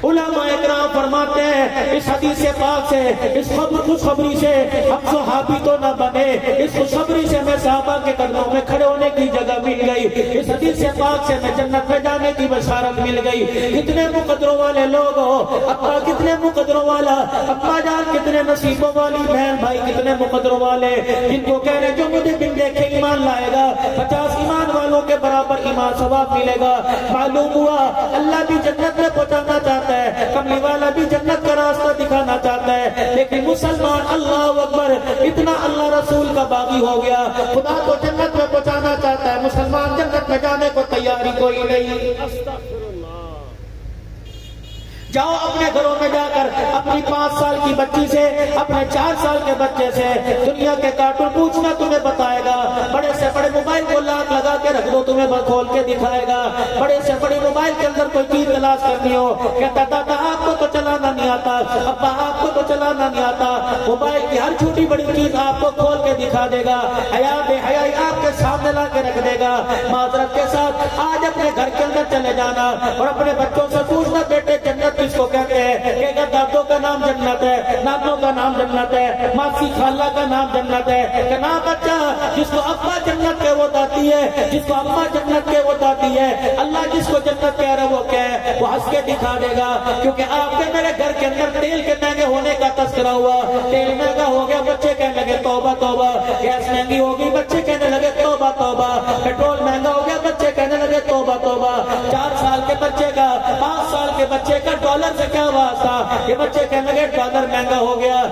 علماء اکرام فرماتے ہیں اس حدیث پاک سے، اس خوشخبری سے ہم صحابی تو نہ بنے، اس خوشخبری سے میں صحابہ کے قدموں میں کھڑے ہونے کی جگہ مل گئی، اس حدیث پاک سے میں جنت میں جانے کی بشارت مل گئی۔ کتنے مقدروں والے لوگ ہو، ابا کتنے مقدروں والا، ابا جان کتنے نصیبوں والی، بہن بھائی کتنے مقدروں والے، جن کو کہہ رہے جو مجھے بن دیکھے ایمان لائے گا 50 ایمان والوں کے برابر ایمان ثواب ملے گا۔ معلوم ہوا اللہ بھی جنت میں پہنچانا چاہتا ہے، کملی والا بھی جنت کا راستہ دکھانا چاہتا ہے، لیکن مسلمان اللہ اکبر اتنا اللہ رسول کا باغی ہو گیا، خدا کو جنت میں پہنچانا چاہتا ہے، مسلمان جنت میں جانے کو تیاری کوئی نہیں۔ جاؤ اپنے گھروں میں جا کر اپنی 5 سال کی بچی سے، اپنے 4 سال کے بچے سے دنیا کے کارٹون پوچھنا، تمہیں بتائے گا، بڑے سے بڑے موبائل کو لاک لگا کے رکھ دو تمہیں کھول کے دکھائے گا، بڑے سے بڑے موبائل کے اندر کوئی چیز تلاش کرنی ہو کہتا دادا آپ کو تو چلانا نہیں آتا، ابا آپ کو تو چلانا نہیں آتا، موبائل کی ہر چھوٹی بڑی چیز آپ کو کھول کے دکھا دے گا، حیا بے حیائی آپ کے سامنے لا کے رکھ دے گا۔ معذرت کے ساتھ آج اپنے گھر کے اندر چلے جانا اور اپنے بچوں سے پوچھنا بیٹے جنت کس کو کہتے ہیں، کہ دادوں کا نام جنت ہے، نانوں کا نام جنت ہے، ماسی خالہ کا نام جنت ہے، کہ نا بچہ جس کو ابا جنت کے وہ داتی ہے، جس کو اما جنت کے وہ داتی ہے، اللہ جس کو جنت کہہ رہا وہ کیا ہے، وہ ہنس کے دکھا دے گا۔ کیونکہ آپ کے میرے گھر کے اندر تیل کے مہنگے ہونے کا تذکرہ ہوا، تیل مہنگا ہو گیا بچے کہنے لگے توبہ توبہ، گیس مہنگی ہوگی بچے کہنے لگے توبہ توبہ، پیٹرول مہنگا ہو گیا بچے کہنے لگے توبہ توبہ۔ 4 سال کے بچے کا 5 سال کے بچے کا ڈالر سے کیا واسطہ، یہ بچے کہنے لگے ڈالر مہنگا ہو گیا،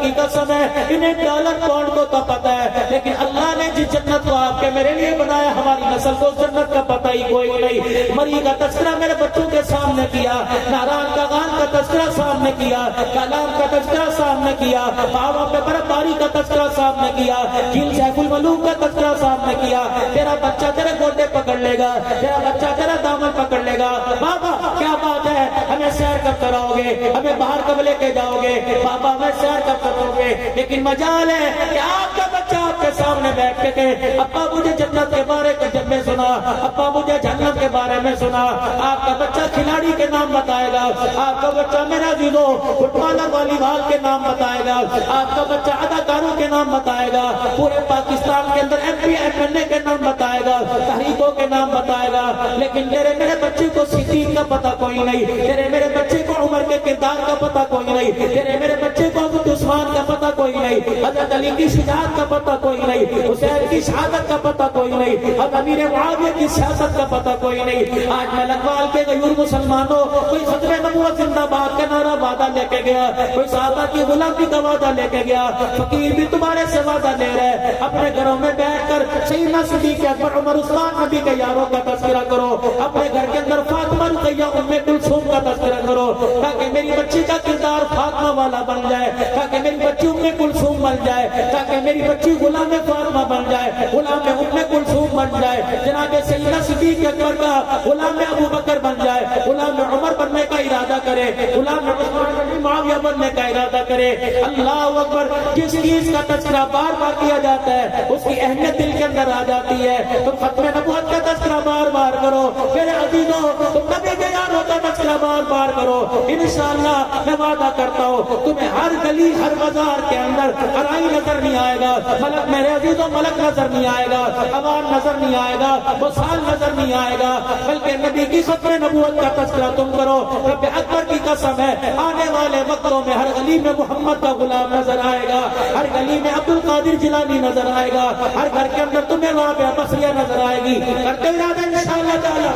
کی قسم ہے انہیں ڈالر پاؤنڈ کو تو پتہ ہے، لیکن اللہ نے جس جنت کو آپ کے میرے لیے بنایا ہماری نسل کو جنت کا پتہ ہی کوئی نہیں۔ مری کا تذکرہ میرے بچوں کے سامنے کیا، ناران کا غان کا تذکرہ سامنے کیا، کلام کا تذکرہ سامنے کیا، پہاڑوں پہ برف باری کا تذکرہ سامنے کیا، جھیل سیف الملوک کا تذکرہ سامنے کیا۔ تیرا بچہ تیرے گوڈے پکڑ لے گا، تیرا بچہ تیرا دامن پکڑ لے گا، بابا کیا بات ہے، ہمیں سیر کب کراؤ گے، ہمیں باہر کب لے کے جاؤ گے، بابا ہمیں سیر کب کراؤ گے۔ لیکن مجال ہے کہ آپ کا بچہ آپ کے سامنے بیٹھ کے کہے ابا مجھے جنت کے بارے میں سنا، ابا مجھے جہنم کے بارے میں سنا۔ آپ کا بچہ کھلاڑی کے نام بتائے گا، آپ کا بچہ میرا عزیزو فٹ بالر والی بال کے نام بتائے گا، آپ کا بچہ اداکاروں کے نام بتائے گا، پورے پاکستان کے اندر M P M L A کے نام بتائے گا، تحریکوں کے نام بتائے گا۔ لیکن تیرے میرے بچے کو صدیق کا پتہ کوئی نہیں، تیرے میرے بچے کو عمر کے کردار کا پتہ کوئی نہیں، تیرے میرے بچے کو حضرت عثمان کا پتہ کوئی نہیں، حضرت علی کی شجاعت کا پتہ کوئی نہیں، حسین کی شہادت کا پتہ کوئی نہیں، حضرت امیر معاویہ کی سیاست کا پتہ کوئی نہیں۔ آج میں لکھوال کے غیور مسلمانوں کوئی ختم نبوت زندہ باد کا نعرہ وعدہ لے کے گیا، کوئی صحابہ کی غلامی کا وعدہ لے کے گیا، فقیر بھی تمہارے سے وعدہ لے رہے، اپنے گھروں میں بیٹھ کر سیدنا صدیق اکبر عمر عثمان نبی کے یاروں کا تذکرہ کرو، اپنے گھر کے اندر فاطمہ رقیہ ام کلثوم کا تذکرہ کرو، تاکہ میری بچی کا کردار فاطمہ والا بن جائے، تاکہ میری بچی ام کلثوم بن جائے، تاکہ میری بچی غلام فاطمہ بن جائے، غلام ام کلثوم بن جائے، جناب سیدنا صدیق اکبر کا غلام ابو بکر بن جائے، غلام عمر بننے کا ارادہ کرے، غلام عثمان بن معاویہ بننے کا ارادہ کرے۔ اللہ اکبر، جس چیز کا تذکرہ بار بار کیا جاتا ہے اس کی اہمیت دل کے اندر آ جاتی ہے۔ تم ختم نبوت کا تذکرہ بار بار کرو میرے عزیزوں، تم نبی کے یاروں کا تذکرہ بار بار کرو، انشاءاللہ میں وعدہ کرتا ہوں تمہیں ہر گلی ہر بازار کے اندر ارائی نظر نہیں آئے گا، ملک میرے عزیزوں ملک نظر نہیں آئے گا، عوام نظر نہیں آئے گا، وصال نظر نہیں آئے گا، بلکہ نبی کی ختم نبوت کا تذکرہ تم کرو۔ رب اکبر کی قسم ہے آنے والے وقتوں میں ہر گلی میں محمد کا غلام نظر آئے گا، ہر گلی میں عبد القادر جیلانی نظر آئے گا، ہر گھر کے اندر تمہیں رابعہ بصریہ نظر آئے گی۔ کرتے ارادہ انشاءاللہ تعالی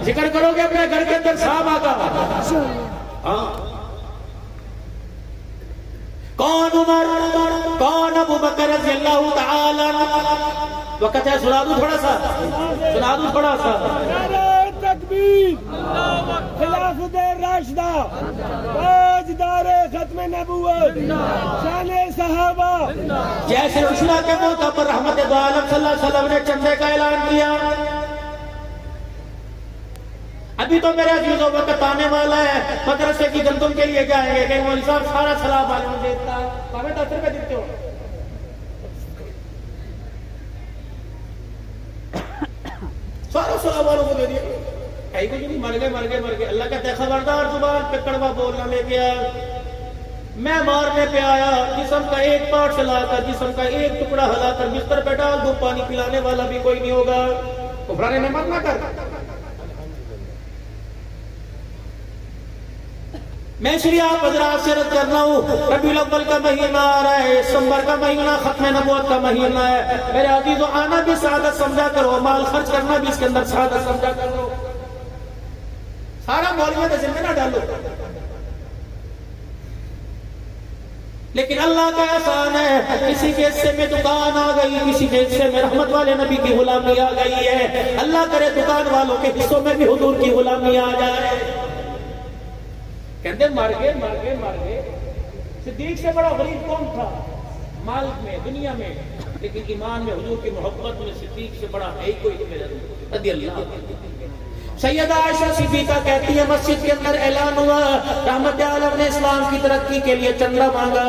ذکر کرو گے اپنے گھر کے اندر صحابہ کا۔ ہاں کون عمر، کون ابو بکر رضی اللہ تعالی، وقت ہے سنا دوں تھوڑا سا، سنا دوں تھوڑا سا۔ نعرہ تکبیر، خلافت راشدہ، تاجدار ختم نبوت، شان صحابہ۔ جیسے عشرہ کے موقع پر رحمت دو عالم صلی اللہ علیہ وسلم نے چندے کا اعلان کیا، ابھی تو میرے عزیزوں وقت آنے والا ہے مدرسے کی گندم کے لیے جائیں گے کہ مولوی صاحب سارا سلام علیکم دیتا ہے، ہمیں 10 روپے دیتے ہو، سارا سلام علیکم کو دے دیا، کئی کو نہیں، مر گئے۔ اللہ کہتے ہیں خبردار زبان پہ کڑوا بولنا لے گیا، میں مارنے پہ آیا، جسم کا ایک پارٹ چلا کر، جسم کا ایک ٹکڑا ہلا کر بستر پہ ڈال دوں، پانی پلانے والا بھی کوئی نہیں ہوگا، کفرانے میں مت نہ کر۔ میں شریع آپ حضرات سے عرض کرنا ہوں، ربیع الاول کا مہینہ آ رہا ہے، دسمبر کا مہینہ ختم نبوت کا مہینہ ہے، میرے عزیزوں آنا بھی سعادت سمجھا کرو، مال خرچ کرنا بھی اس کے اندر سعادت سمجھا کرو، سارا مولویوں کے ذمہ نہ ڈالو۔ لیکن اللہ کا احسان ہے، کسی کے حصے میں دکان آ گئی، کسی کے حصے میں رحمت والے نبی کی غلامی آ گئی ہے، اللہ کرے دکان والوں کے حصوں میں بھی حضور کی غلامی آ جائے۔ کہتے مر گئے، صدیق سے بڑا غریب کون تھا مال میں دنیا میں، لیکن ایمان میں حضور کی محبت میں صدیق سے بڑا ہے کوئی رضی اللہ۔ سیدہ عائشہ صدیقہ کہتی ہے مسجد کے اندر اعلان ہوا، رحمت عالم نے اسلام کی ترقی کے لیے چندہ مانگا،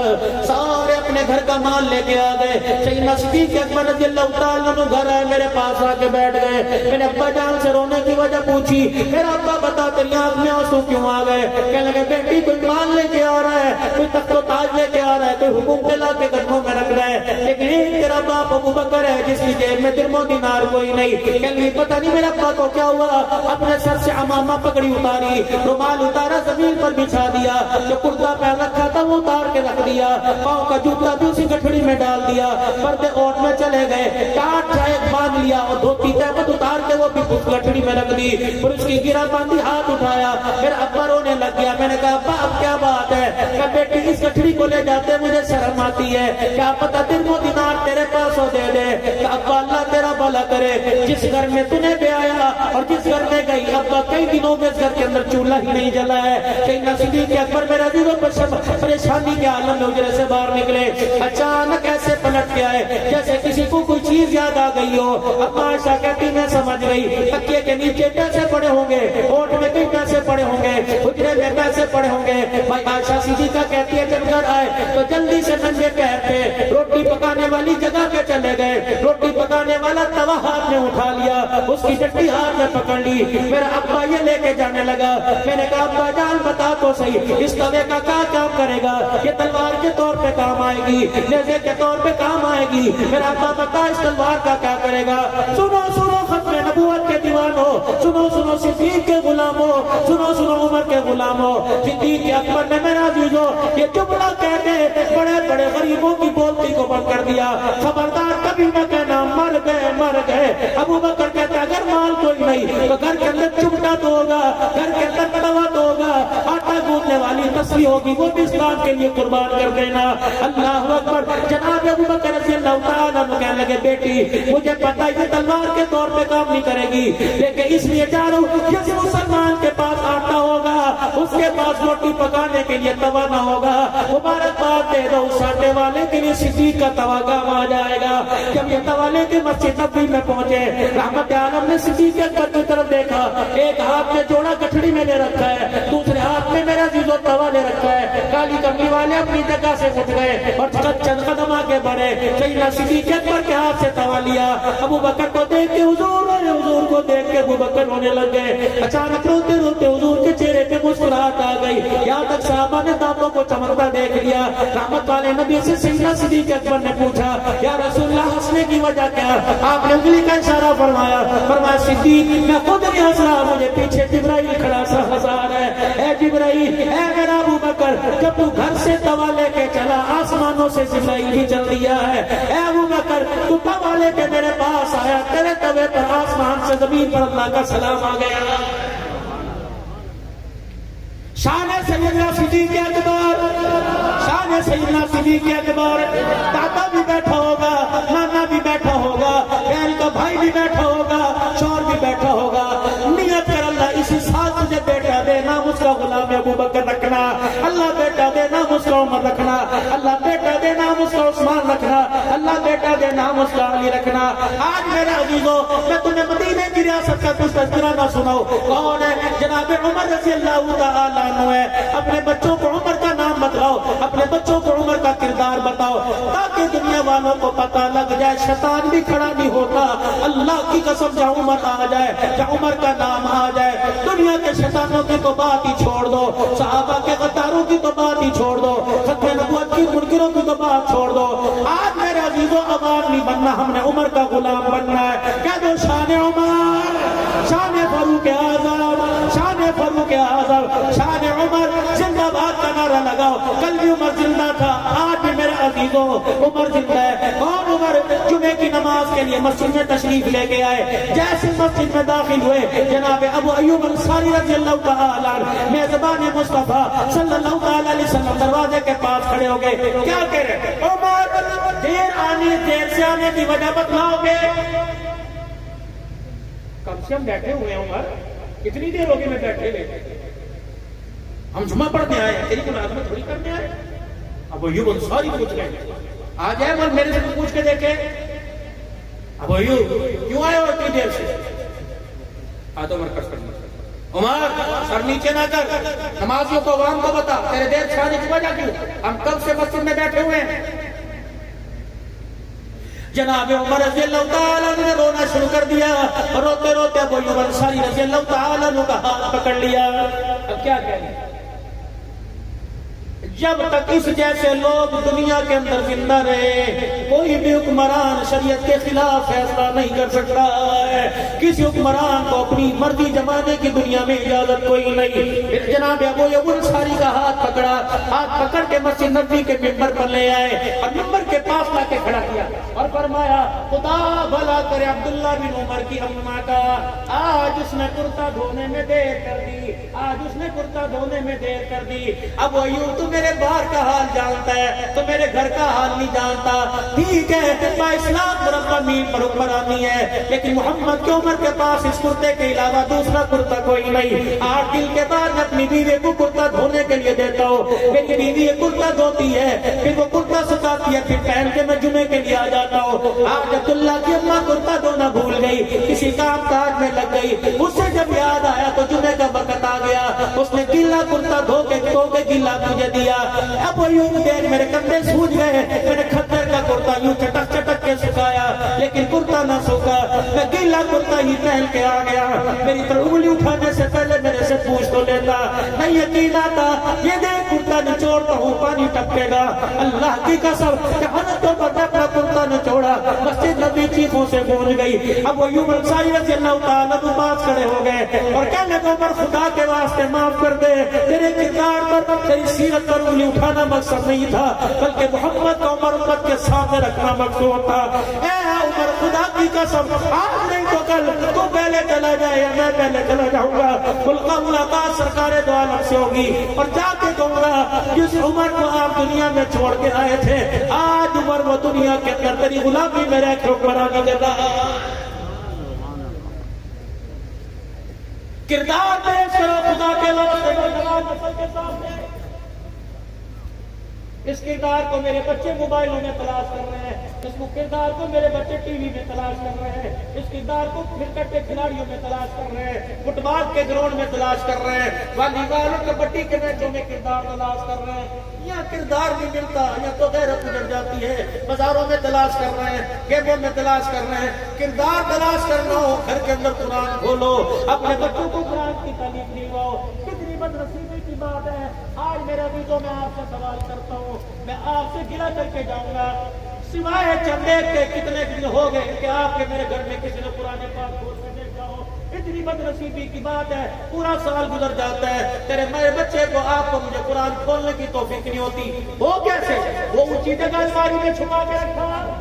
سارے اپنے گھر کا مال لے کے آ گئے، سیدنا صدیق اکبر رضی اللہ تعالیٰ عنہ گھر آئے، میرے پاس آ کے بیٹھ گئے، میں نے ابا جان سے رونے کی وجہ پوچھی، میرا ابا بتا تیری آنکھ میں آنسو کیوں آ گئے؟ کہنے لگے بیٹی کوئی مال لے کے آ رہا ہے، کوئی تخت و تاج لے کے آ رہا ہے، کوئی حکومت لا کے قدموں میں رکھ رہا ہے، لیکن ایک تیرا باپ ابو بکر ہے جس کی جیب میں درم و دینار کوئی نہیں۔ کہنے لگے پتہ نہیں میرے ابا کو کیا ہوا، اپنے سر سے امامہ پکڑی اتاری، رومال اتارا زمین پر بچھا دیا، جو کرتا پہن رکھا تھا وہ اتار کے رکھ دیا، پاؤں کا جوتا بھی اسی گٹھڑی میں ڈال دیا، پردے اوٹ میں چلے گئے، ٹاٹ چائے باندھ لیا اور دھوتی تہمت اتار کے وہ بھی اس گٹھڑی میں رکھ دی، پھر اس کی گرہ باندھی ہاتھ اٹھایا، پھر ابا رونے لگ گیا، میں نے کہا ابا اب کیا بات ہے؟ کہ بیٹی اس گٹھڑی کو لے جاتے مجھے شرم آتی ہے، کیا پتہ درہم و دینار تیرے پاس ہو دے دے کہ ابا اللہ تیرا بھلا کرے، جس گھر میں تو نے بے آیا اور جس گھر میں گئی ابا کئی دنوں میں اس گھر کے اندر چولہا ہی نہیں جلا ہے۔ سیدنا صدیق اکبر میرے عزیزوں پریشانی کے عالم میں اجرے سے باہر نکلے، اچانک ایسے پلٹ کے آئے جیسے کسی کو کوئی چیز یاد آ گئی ہو۔ ابا عائشہ کہتی میں سمجھ گئی تکیے کے نیچے پیسے پڑے ہوں گے، ہوٹ میں کئی پیسے پڑے ہوں گے، اجرے میں پیسے پڑے ہوں گے۔ بھائی عائشہ صدیقہ کہتی ہے جب گھر آئے تو جلدی سے ننگے پیر پہ روٹی پکانے والی جگہ پہ چلے گئے، روٹی پکانے والا توا ہاتھ میں اٹھا لیا، اس کی ڈنڈی ہاتھ میں پکڑ لی۔ میرا ابا یہ لے کے جانے لگا، میں نے کہا ابا جان بتا تو صحیح اس توے کا کیا کام کرے گا؟ یہ تلوار کے طور پہ کام آئے گی، نیزے کے طور پہ کام آئے گی، میرا ابا بتا اس تلوار کا کیا کرے گا؟ سنو سنو ختم نبوت کے دیوانوں، سنو سنو صدیق کے غلاموں، سنو سنو عمر کے غلاموں، صدیق اکبر نے میرا عزیزوں یہ جملہ کہہ کے بڑے بڑے غریبوں کی بولتی کو بند کر دیا۔ خبردار کبھی نہ کہنا مر گئے مر گئے۔ ابو بکر کہتا اگر مال کوئی نہیں تو گھر کے اندر چمٹا تو ہوگا، گھر کے اندر توا تو ہوگا، آٹا گوندنے والی تصویر ہوگی وہ بھی اسلام کے لیے قربان کر دینا۔ اللہ اکبر۔ جناب ابو بکر رضی اللہ تعالیٰ عنہ کہنے لگے بیٹی مجھے پتا یہ تلوار کے طور پہ کام نہیں کرے گی، لیکن اس لیے جا رہا ہوں جس مسلمان کے پاس آٹا ہوگا اس کے پاس روٹی پکانے کے لیے توا نہ ہوگا، مبارکباد دے دو اس آٹے والے کے لیے صدیق کا توا کام آ جائے گا۔ جب یہ توا لے کے مسجد نبوی میں پہنچے رحمت عالم نے صدیق اکبر کی طرف دیکھا، ایک ہاتھ میں جوڑا گٹھڑی میں لے رکھا ہے، دوسرے ہاتھ میں میرا عزیزو توا لے رکھا ہے۔ کالی کملی والے اپنی جگہ سے اٹھ گئے اور چند قدم آگے بڑھے، سیدنا صدیق اکبر کے ہاتھ سے توا لیا۔ ابو بکر کو دیکھ کے حضور اور حضور کو دیکھ کے ابو بکر رونے لگ گئے۔ اچانک روتے روتے حضور کے چہرے پہ مسکراہٹ آ گئی، یہاں تک صحابہ نے دانتوں کو چمکتا دیکھ لیا۔ رحمت والے نبی سے سیدنا صدیق اکبر نے پوچھا یا رسول اللہ ہنسنے کی وجہ کیا؟ آپ نے انگلی کا اشارہ فرمایا، فرمایا صدیق میں خود نہیں ہنس رہا، مجھے پیچھے جبرائیل کھڑا سا ہنسا رہا ہے۔ اے جبرائیل، اے میرا ابو بکر، جب تو گھر سے توا لے کے چلا آسمانوں سے جبرائیل بھی چل دیا ہے۔ اے ابو بکر تو توا لے کے میرے پاس آیا، تیرے توے پر آسمان سے زمین پر اللہ کا سلام آ گیا۔ شان سیدنا صدیق اکبر، شان سیدنا صدیق اکبر۔ دادا بھی بیٹھا ہوگا، نانا بھی بیٹھا ہوگا، بہن کا بھائی بھی بیٹھا ہوگا، شوہر بھی بیٹھا ہوگا۔ نیت کر اللہ اسی سال تجھے بیٹا دے نام اس کا غلام ابو بکر رکھنا، اللہ بیٹا دے نام اس کا عمر رکھنا، اللہ بیٹا دے نام اس کا عثمان رکھنا، اللہ بیٹا دے نام اس کا علی رکھنا۔ آج میرے عزیزوں میں تمہیں مدینے کی ریاست کا کچھ تذکرہ نہ سناؤ، کون ہے؟ جناب عمر رضی اللہ تعالیٰ عنہ ہے۔ اپنے بچوں کو عمر کا نام بتلاؤ، اپنے بچوں کو عمر کا کردار بتاؤ تاکہ دنیا والوں کو پتہ لگ جائے شیطان بھی کھڑا نہیں ہوتا۔ اللہ کی قسم جہاں عمر آ جائے، جہاں عمر کا نام آ جائے، دنیا کے شیطانوں کی تو بات ہی چھوڑ دو، صحابہ کے غداروں کی تو بات ہی چھوڑ دو، ختم نبوت کی منکروں کی تو بات چھوڑ دو۔ آج میرے عزیزوں عوام نہیں بننا، ہم نے عمر کا غلام بننا ہے۔ کہہ دو شان عمر، شان فاروق اعظم، شان فاروق اعظم، شان عمر زندہ باد کا نعرہ لگاؤ۔ کل بھی عمر زندہ تھا، آج بھی میرے عزیزوں عمر زندہ ہے۔ کون عمر؟ جمعے کی نماز کے لیے مسجد میں تشریف لے کے آئے، جیسے مسجد میں داخل ہوئے جناب ابو ایوب انصاری رضی اللہ تعالیٰ عنہ میزبان مصطفیٰ صلی اللہ تعالیٰ علیہ وسلم دروازے کے پاس کھڑے ہو گئے۔ کیا کہہ رہے؟ عمر دیر سے آنے کی وجہ بتلاؤ گے؟ کم سے ہم بیٹھے ہوئے ہیں عمر، کتنی دیر ہوگی میں بیٹھے ہوئے؟ ہم جمعہ پڑھنے آئے ہیں، تیری ملازمت تھوڑی کرنے آئے۔ ابو ایوب انصاری پوچھ رہے ہیں، آ جائے عمر میرے سے پوچھ کے دیکھے ابو ایوب کیوں آئے ہو اتنی دیر سے؟ آج عمر کس کرنا، عمر سر نیچے نہ کر، نمازیوں کو عوام کو بتا تیرے دیر سے آنے کی وجہ کیوں؟ ہم کب سے مسجد میں بیٹھے ہوئے ہیں۔ جناب عمر رضی اللہ تعالیٰ نے رونا شروع کر دیا، روتے روتے ابو ایوب انصاری رضی اللہ تعالیٰ نے کا ہاتھ پکڑ لیا۔ اب کیا کہیں؟ جب تک اس جیسے لوگ دنیا کے اندر زندہ رہے کوئی بھی حکمران شریعت کے خلاف فیصلہ نہیں کر سکتا ہے۔ کسی حکمران کو اپنی مرضی جمانے کی دنیا میں اجازت کوئی نہیں۔ پھر جناب ابو ایوب انصاری کا ہاتھ پکڑا، ہاتھ پکڑ کے مسجد نبوی کے ممبر پر لے آئے اور ممبر کے پاس لا کے کھڑا کیا اور فرمایا خدا بھلا کرے عبداللہ بن عمر کی اماں کا، آج اس نے کرتا دھونے میں دیر کر دی، آج اس نے کرتا دھونے میں دیر کر دی۔ ابو ایوب تو میرے میرے باہر کا حال جانتا ہے تو میرے گھر کا حال نہیں جانتا. ٹھیک ہے اسلام مربع میل پر اوپر آنی ہے لیکن محمد کی عمر کے پاس اس کرتے کے علاوہ دوسرا کرتا کوئی نہیں. 8 دن کے بعد میں اپنی بیوی کو کرتا دھونے کے لیے دیتا ہوں. میری بیوی یہ کرتا دھوتی ہے پھر وہ کرتا سکھاتی ہے پھر پہن کے میں جمعے کے لیے آ جاتا ہوں. آج عبداللہ کی اماں کرتا دھونا بھول گئی, کسی کام کاج میں لگ گئی. اسے جب یاد آیا تو جمعے کا وقت آ گیا, اس نے گیلا کرتا دھو کے گیلا مجھے دیا. اب وہ یوں دیکھ میرے کندھے سوج گئے, میں نے کھدر کا کرتا یوں چٹک چٹک کے سکھایا لیکن کرتا نہ سوکھا. میں گیلا کرتا ہی پہن کے آ گیا. میری پر انگلی اٹھانے سے پہلے میرے سے پوچھ تو لیتا, نہیں یقین آتا یہ دیکھ کرتا نچوڑتا ہوں پانی ٹپکے گا. اللہ کی قسم جہانتوں پر میں اپنا کرتا نچوڑا, مسجد نبی چیخوں سے گونج گئی. اب وہ یوں مرسائی رضی اللہ تعالیٰ پاس کھڑے ہو گئے اور کہنے کو عمر خدا کے واسطے معاف کر دے, تیرے کردار پر تیری سیرت پر انگلی اٹھانا مقصد نہیں تھا بلکہ محمد کو عمر امت کے سامنے رکھنا مقصود تھا. اے عمر خدا کی قسم آج نہیں تو کل تو پہلے چلا جائے یا میں پہلے چلا جاؤں گا. ملاقات سرکار دو عالم سے ہوگی اور جا کے کہوں گا جس عمر کو آپ دنیا میں چھوڑ کے آئے تھے آج عمر وہ دنیا کے اندر تیری غلامی میں رہ کے حکمرانی کر رہا. کردار پیش کرو خدا کے واسطے. اس کردار کو میرے بچے موبائلوں میں تلاش کر رہے ہیں, اس کردار کو میرے بچے ٹی وی میں تلاش کر رہے ہیں, اس کردار کو کرکٹ کے کھلاڑیوں میں تلاش کر رہے ہیں, فٹ بال کے گراؤنڈ میں تلاش کر رہے ہیں, والی بال اور کبڈی کے میچوں میں کردار تلاش کر رہے ہیں. یا کردار نہیں ملتا یا تو غیرت گزر جاتی ہے, بازاروں میں تلاش کر رہے ہیں, گیموں میں تلاش کر رہے ہیں. کردار تلاش کرنا ہو گھر کے اندر قرآن کھولو, اپنے بچوں کو قرآن کی تعلیم دلواؤ. کتنی بدنصیبی کی بات ہے. آج میرے عزیزوں میں آپ سے سوال کرتا ہوں, میں آپ سے گلا کر کے جاؤں گا سوائے چندے کے کتنے دن ہو گئے کہ آپ کے میرے گھر میں کسی نے قرآن پاک کھول کے دیکھا ہو. اتنی بدنصیبی کی بات ہے, پورا سال گزر جاتا ہے تیرے میرے بچے کو آپ کو مجھے قرآن کھولنے کی توفیق نہیں ہوتی. وہ کیسے؟ وہ اونچی جگہ الماری میں چھپا کے رکھا,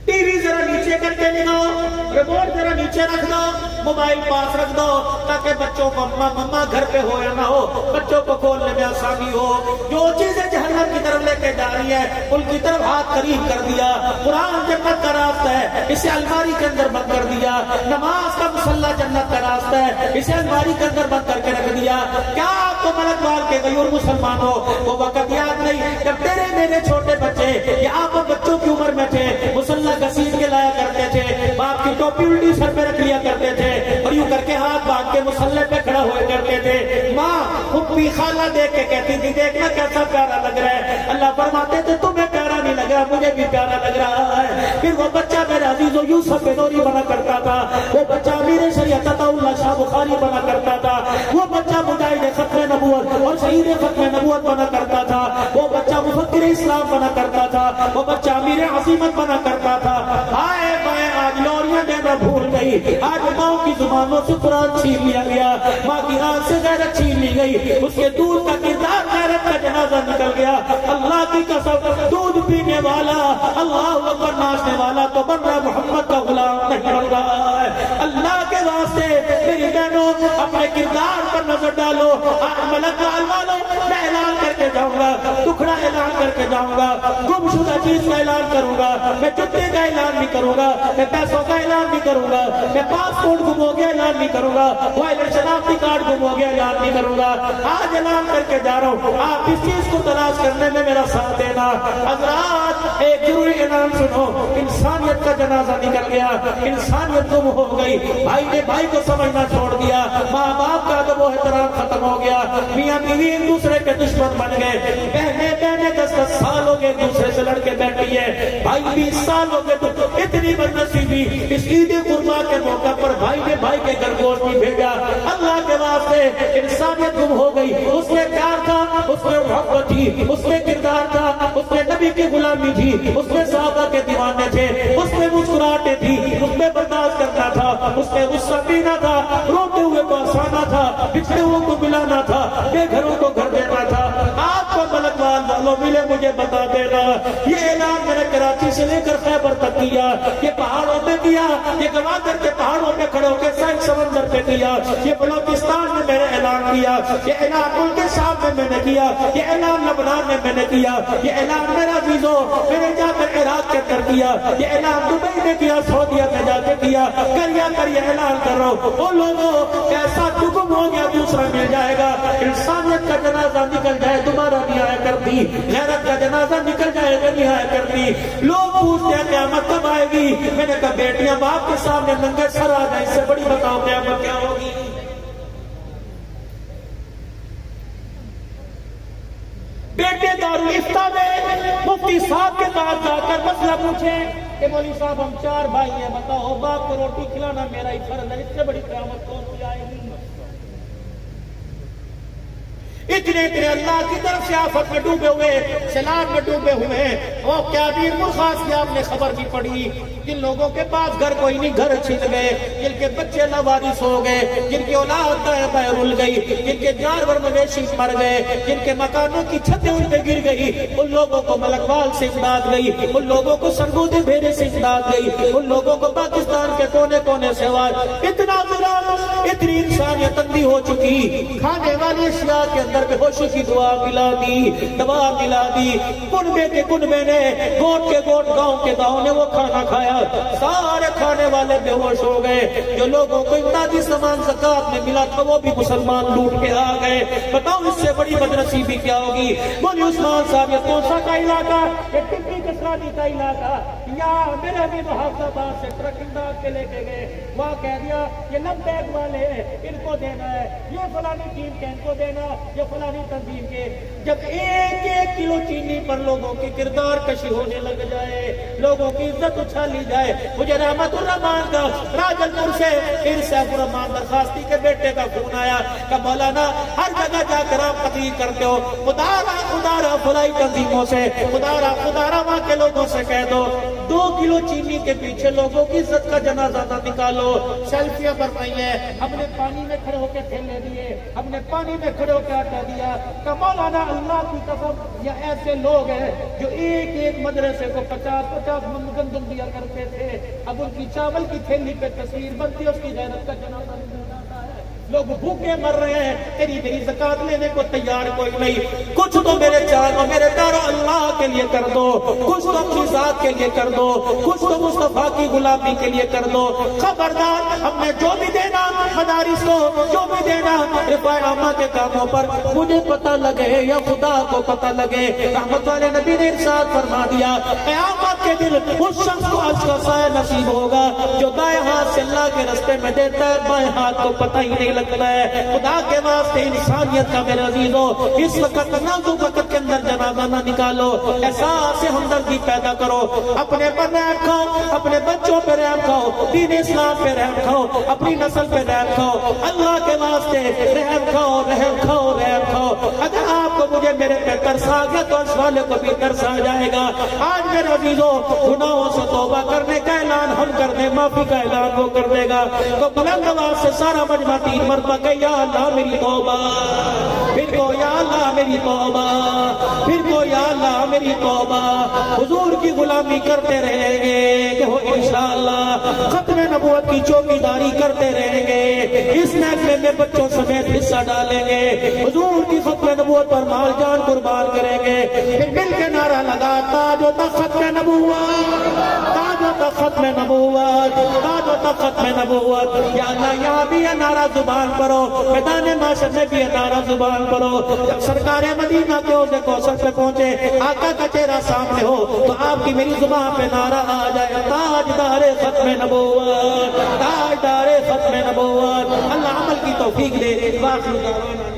ٹی وی ذرا نیچے کر کے لگاؤ, ریموٹ ذرا نیچے رکھ دو, موبائل پاس رکھ دو تاکہ بچوں کو مما گھر پہ ہو یا نہ ہو بچوں کو کھولنے میں آسانی ہو. جو چیزیں جہنم کی طرف لے کے جا رہی ہے ان کی طرف ہاتھ قریب کر دیا. قرآن جنت کا راستہ ہے, اسے الماری کے اندر بند کر دیا. نماز کا مصلی جنت کا راستہ ہے, اسے الماری کے اندر بند کر کے رکھ دیا. کیا آپ کو ملک مار کے غیور مسلمان ہو وہ وقت یاد نہیں جب تیرے میرے چھوٹے بچے یا آپ بچوں کی عمر میں تھے مصلی گھسیٹ کے لایا کرتے تھے, باپ کی ٹوپی الٹی سر پہ رکھ لیا کرتے تھے اور یوں کر کے ہاتھ باندھ کے مصلی پہ کھڑا ہوا کرتے تھے. ماں پھپھی خالہ دیکھ کے کہتی تھی دیکھنا کیسا پیارا لگ رہا ہے. اللہ فرماتے تھے تمہیں پیارا نہیں لگ رہا مجھے بھی پیارا لگ رہا ہے. پھر وہ بچہ میرے عزیزو یوسف بنوری بنا کرتا تھا, وہ بچہ امیر شریعت عطا اللہ شاہ بخاری بنا کرتا تھا, وہ بچہ مجاہد ختم نبوت اور شہید ختم نبوت بنا کرتا تھا, وہ بچہ مفکر اسلام بنا کرتا تھا, وہ بچہ امیر عظیمت بنا کرتا تھا. آئے میں آج لوریاں دینا بھول گئی, آج ماں کی زبانوں سے قرآن چھین لیا گیا, ماں کی آنکھ سے غیرت چھین لی گئی, اس کے دودھ کا کردار غیرت کا جنازہ نکل گیا. اللہ کی قسم دودھ پینے والا اللہ اکبر ناچنے والا تو بن رہا محمد کا غلام نہیں بن رہا ہے. اللہ کے واسطے میری بہنوں اپنے کردار پر نظر ڈالو. آج ملک والوں میں اعلان کر کے جاؤں گا, ٹکڑا اعلان کر کے جاؤں گا, گم شدہ چیز کا اعلان کروں گا, میں جتے کا اعلان بھی کروں گا, میں پیسوں کا اعلان بھی کروں گا, میں پاسپورٹ گم ہو گیا اعلان بھی کروں گا, وائلٹ شناختی کارڈ گم ہو گیا اعلان بھی کروں گا. آج اعلان کر کے جا رہا ہوں, آپ اس چیز کو تلاش کرنے میں میرا ساتھ دینا. حضرات ایک ضروری اعلان سنو, انسانیت کا جنازہ نکل گیا, انسانیت گم ہو گئی, بھائی نے بھائی کو سمجھنا چھوڑ دیا, ماں باپ کا ادب و احترام ختم ہو گیا, میاں بیوی ایک دوسرے کے دشمن بن گئے, بہنیں 10-10 سال ہو گئے ایک دوسرے سے لڑ کے بیٹھی ہے, بھائی 20 سال ہو گئے. اتنی بدنصیبی اس عید قربان کے موقع پر بھائی نے بھائی کے گھر گوشت نہیں بھیجا. اللہ کے واسطے انسانیت گم ہو گئی. اس میں پیار تھا, اس میں محبت تھی, اس میں کردار تھا, اس میں نبی کی غلامی تھی, اس میں صحابہ کے دیوانے تھے, اس میں مسکراہٹیں تھی, اس میں برداشت کرنا تھا, اس میں غصہ پینا تھا, روتے ہوئے کو ہنسانا تھا, بچھڑے ہوئے کو ملانا تھا, بے گھروں کو گھر دینا تھا. آپ کو ملک والوں ملے مجھے بتا دینا. یہ اعلان میں نے کراچی سے لے کر خیبر تک کیا, یہ پہاڑوں میں کیا، یہ گوادر کے پہاڑوں پہ کھڑے ہو کے سائن سمندر پہ کیا، یہ بلوچستان میں میں نے اعلان کیا، یہ اعلان ملک شام میں میں نے کیا، یہ اعلان لبنان میں میں نے کیا، یہ اعلان میرا عزیزو میں نے جا کر عراق کے اندر کیا، یہ اعلان دبئی میں کیا، سعودیہ میں جا کے کیا، کر یہ اعلان کر رہا ہوں ان لوگوں کیسا حکم ہو گیا دوسرا مل جائے گا، انسانیت کا جنازہ نکل جائے دوبارہ نہیں آیا کرتی، غیرت کا جنازہ نکل جائے گا نہیں آیا کرتی۔ لوگ پوچھتے ہیں قیامت کب آئے گی، میں نے کہا بیٹیاں باپ کے سامنے ننگے سر آ جائیں، اس سے بڑی بتاؤ قیامت کیا ہوگی۔ بیٹے دارالفتہ میں مفتی صاحب کے پاس جا کر مسئلہ پوچھیں کہ مولوی صاحب ہم 4 بھائی ہیں، بتاؤ باپ کو روٹی کھلانا میرا ہی فرض ہے، اس سے بڑی قیامت کون سی آئے گی؟ اتنے اللہ کی طرف سے آفت میں ڈوبے ہوئے، سیلاب میں ڈوبے ہوئے، وہ کیا بیر مرخاص کی آپ نے خبر بھی پڑھی، جن لوگوں کے پاس گھر کوئی نہیں، گھر چھن گئے، جن کے بچے لاوارث ہو گئے، جن کی اولاد دائیں بائیں رل گئی، جن کے جانور مویشی مر گئے، جن کے مکانوں کی چھتیں ان پہ گر گئی، ان لوگوں کو ملکوال سے امداد گئی، ان لوگوں کو سرگودے بھیڑے سے امداد گئی، ان لوگوں کو پاکستان کے کونے کونے سے آواز، اتنا ظلم، اتنی انسانیت اندھی ہو چکی، کھانے والی اشیاء کے اندر بے ہوشی کی دعا ملا دی، دوا ملا دی، کنبے کے کنبے نے، گوٹ کے گوٹ، گاؤں کے گاؤں نے وہ کھانا کھایا، سارے کھانے والے بے ہوش ہو گئے، جو لوگوں کو امدادی سامان زکوٰۃ میں ملا تھا وہ بھی مسلمان لوٹ کے آ گئے۔ بتاؤ اس سے بڑی بدنصیبی کیا ہوگی؟ مولوی عثمان صاحب یہ کون سا کا علاقہ؟ یہ ٹپی کسرانی کا علاقہ، یا میرے بھی محافظ آباد سے ٹرک امداد کے لے کے گئے، وہاں کہہ دیا یہ لمبیک والے ان کو دینا ہے، یہ فلانی ٹیم کے ان کو دینا، یہ فلانی تنظیم کے۔ جب 1 کلو چینی پر لوگوں کی کردار کشی ہونے لگ جائے، لوگوں کی عزت اچھالی جائے، مجھے رحمت الرحمان کا راجل پور سے پھر سیف الرحمان درخواستی کے بیٹے کا فون آیا کہ مولانا ہر جگہ جا کر آپ تقریر کرتے ہو، خدا را فلائی تنظیموں سے، خدا را وہاں کے لوگوں سے کہہ دو 2 کلو چینی کے پیچھے لوگوں کی عزت کا جنازہ نہ نکالو۔ سیلفیاں بن رہی ہیں، ہم نے پانی میں کھڑے ہو کے تھیلے دیے، ہم نے پانی میں کھڑے ہو کے آٹا دیا کہ مولانا اللہ کی قسم یہ ایسے لوگ ہیں جو ایک مدرسے کو 50 من گندم دیا کرتے تھے، اب ان کی چاول کی تھیلی پہ تصویر بنتی ہے، اس کی غیرت کا جنازہ نہیں جاتا ہے، لوگ بھوکے مر رہے ہیں، تیری زکات لینے کو تیار کوئی نہیں۔ کچھ تو میرے چاروں میرے پیاروں اللہ کے لیے کر دو، کچھ تو اپنی ذات کے لیے کر دو، کچھ تو مصطفیٰ کی غلامی کے لیے کر دو۔ خبردار ہم نے جو بھی دینا مدارس کو، جو بھی دینا رفاع عامہ کے کاموں پر، مجھے پتہ لگے یا خدا کو پتہ لگے، رحمت والے نبی نے ارشاد فرما دیا قیامت کے دن اس شخص کو عرش کا سایہ نصیب ہوگا جو دائیں ہاتھ سے اللہ کے راستے میں دیتا ہے، بائیں ہاتھ کو پتہ ہی نہیں لگتا ہے۔ خدا کے واسطے انسانیت کا میرے عزیزو اس وقت نازک وقت کے اندر جنازہ نہ نکالو، احساس ہمدردی پیدا کرو، اپنے پر رحم کھاؤ، اپنے بچوں پہ رحم کھاؤ، دین اسلام پہ رحم کھاؤ، اپنی نسل پہ رحم کھاؤ، اللہ کے واسطے رحم کھاؤ، رحم کھاؤ، رحم کھاؤ۔ اگر آپ کو مجھے میرے پہ ترس آ گیا تو اس والے کو بھی ترس آ جائے گا۔ آج میرے عزیزو گناہوں سے توبہ کرنے کا اعلان ہم کر دیں، معافی کا اعلان وہ کر دے گا، تو بلند آواز سے سارا مجمع 3 مرتبہ کہ یا اللہ میری توبہ، پھر کو یا اللہ میری توبہ، پھر کو یا اللہ میری توبہ۔ حضور کی غلامی کرتے رہیں گے کہ وہ انشاءاللہ ختم نبوت کی چوکیداری کرتے رہیں گے، اس محفل میں بچوں سمیت حصہ ڈالیں گے، حضور کی ختم نبوت پر مال جان قربان کریں گے، پھر مل کے نعرہ لگا تاج و تخت ختم نبوت، تاج و تخت ختم نبوت، تاج و تخت ختم نبوت۔ یا اللہ یہاں بھی یہ نعرہ زبان پرو، میدان معاشر میں بھی یہ نعرہ زبان پرو۔ جب سرکار مدینہ کے عہدے کوثر پہ پہنچے، آقا کا چہرہ سامنے ہو تو آپ کی میری زبان پہ نعرہ آ جائے تاجدار ختم نبوت، تاجدار ختم نبوت۔ اللہ عمل کی توفیق دے۔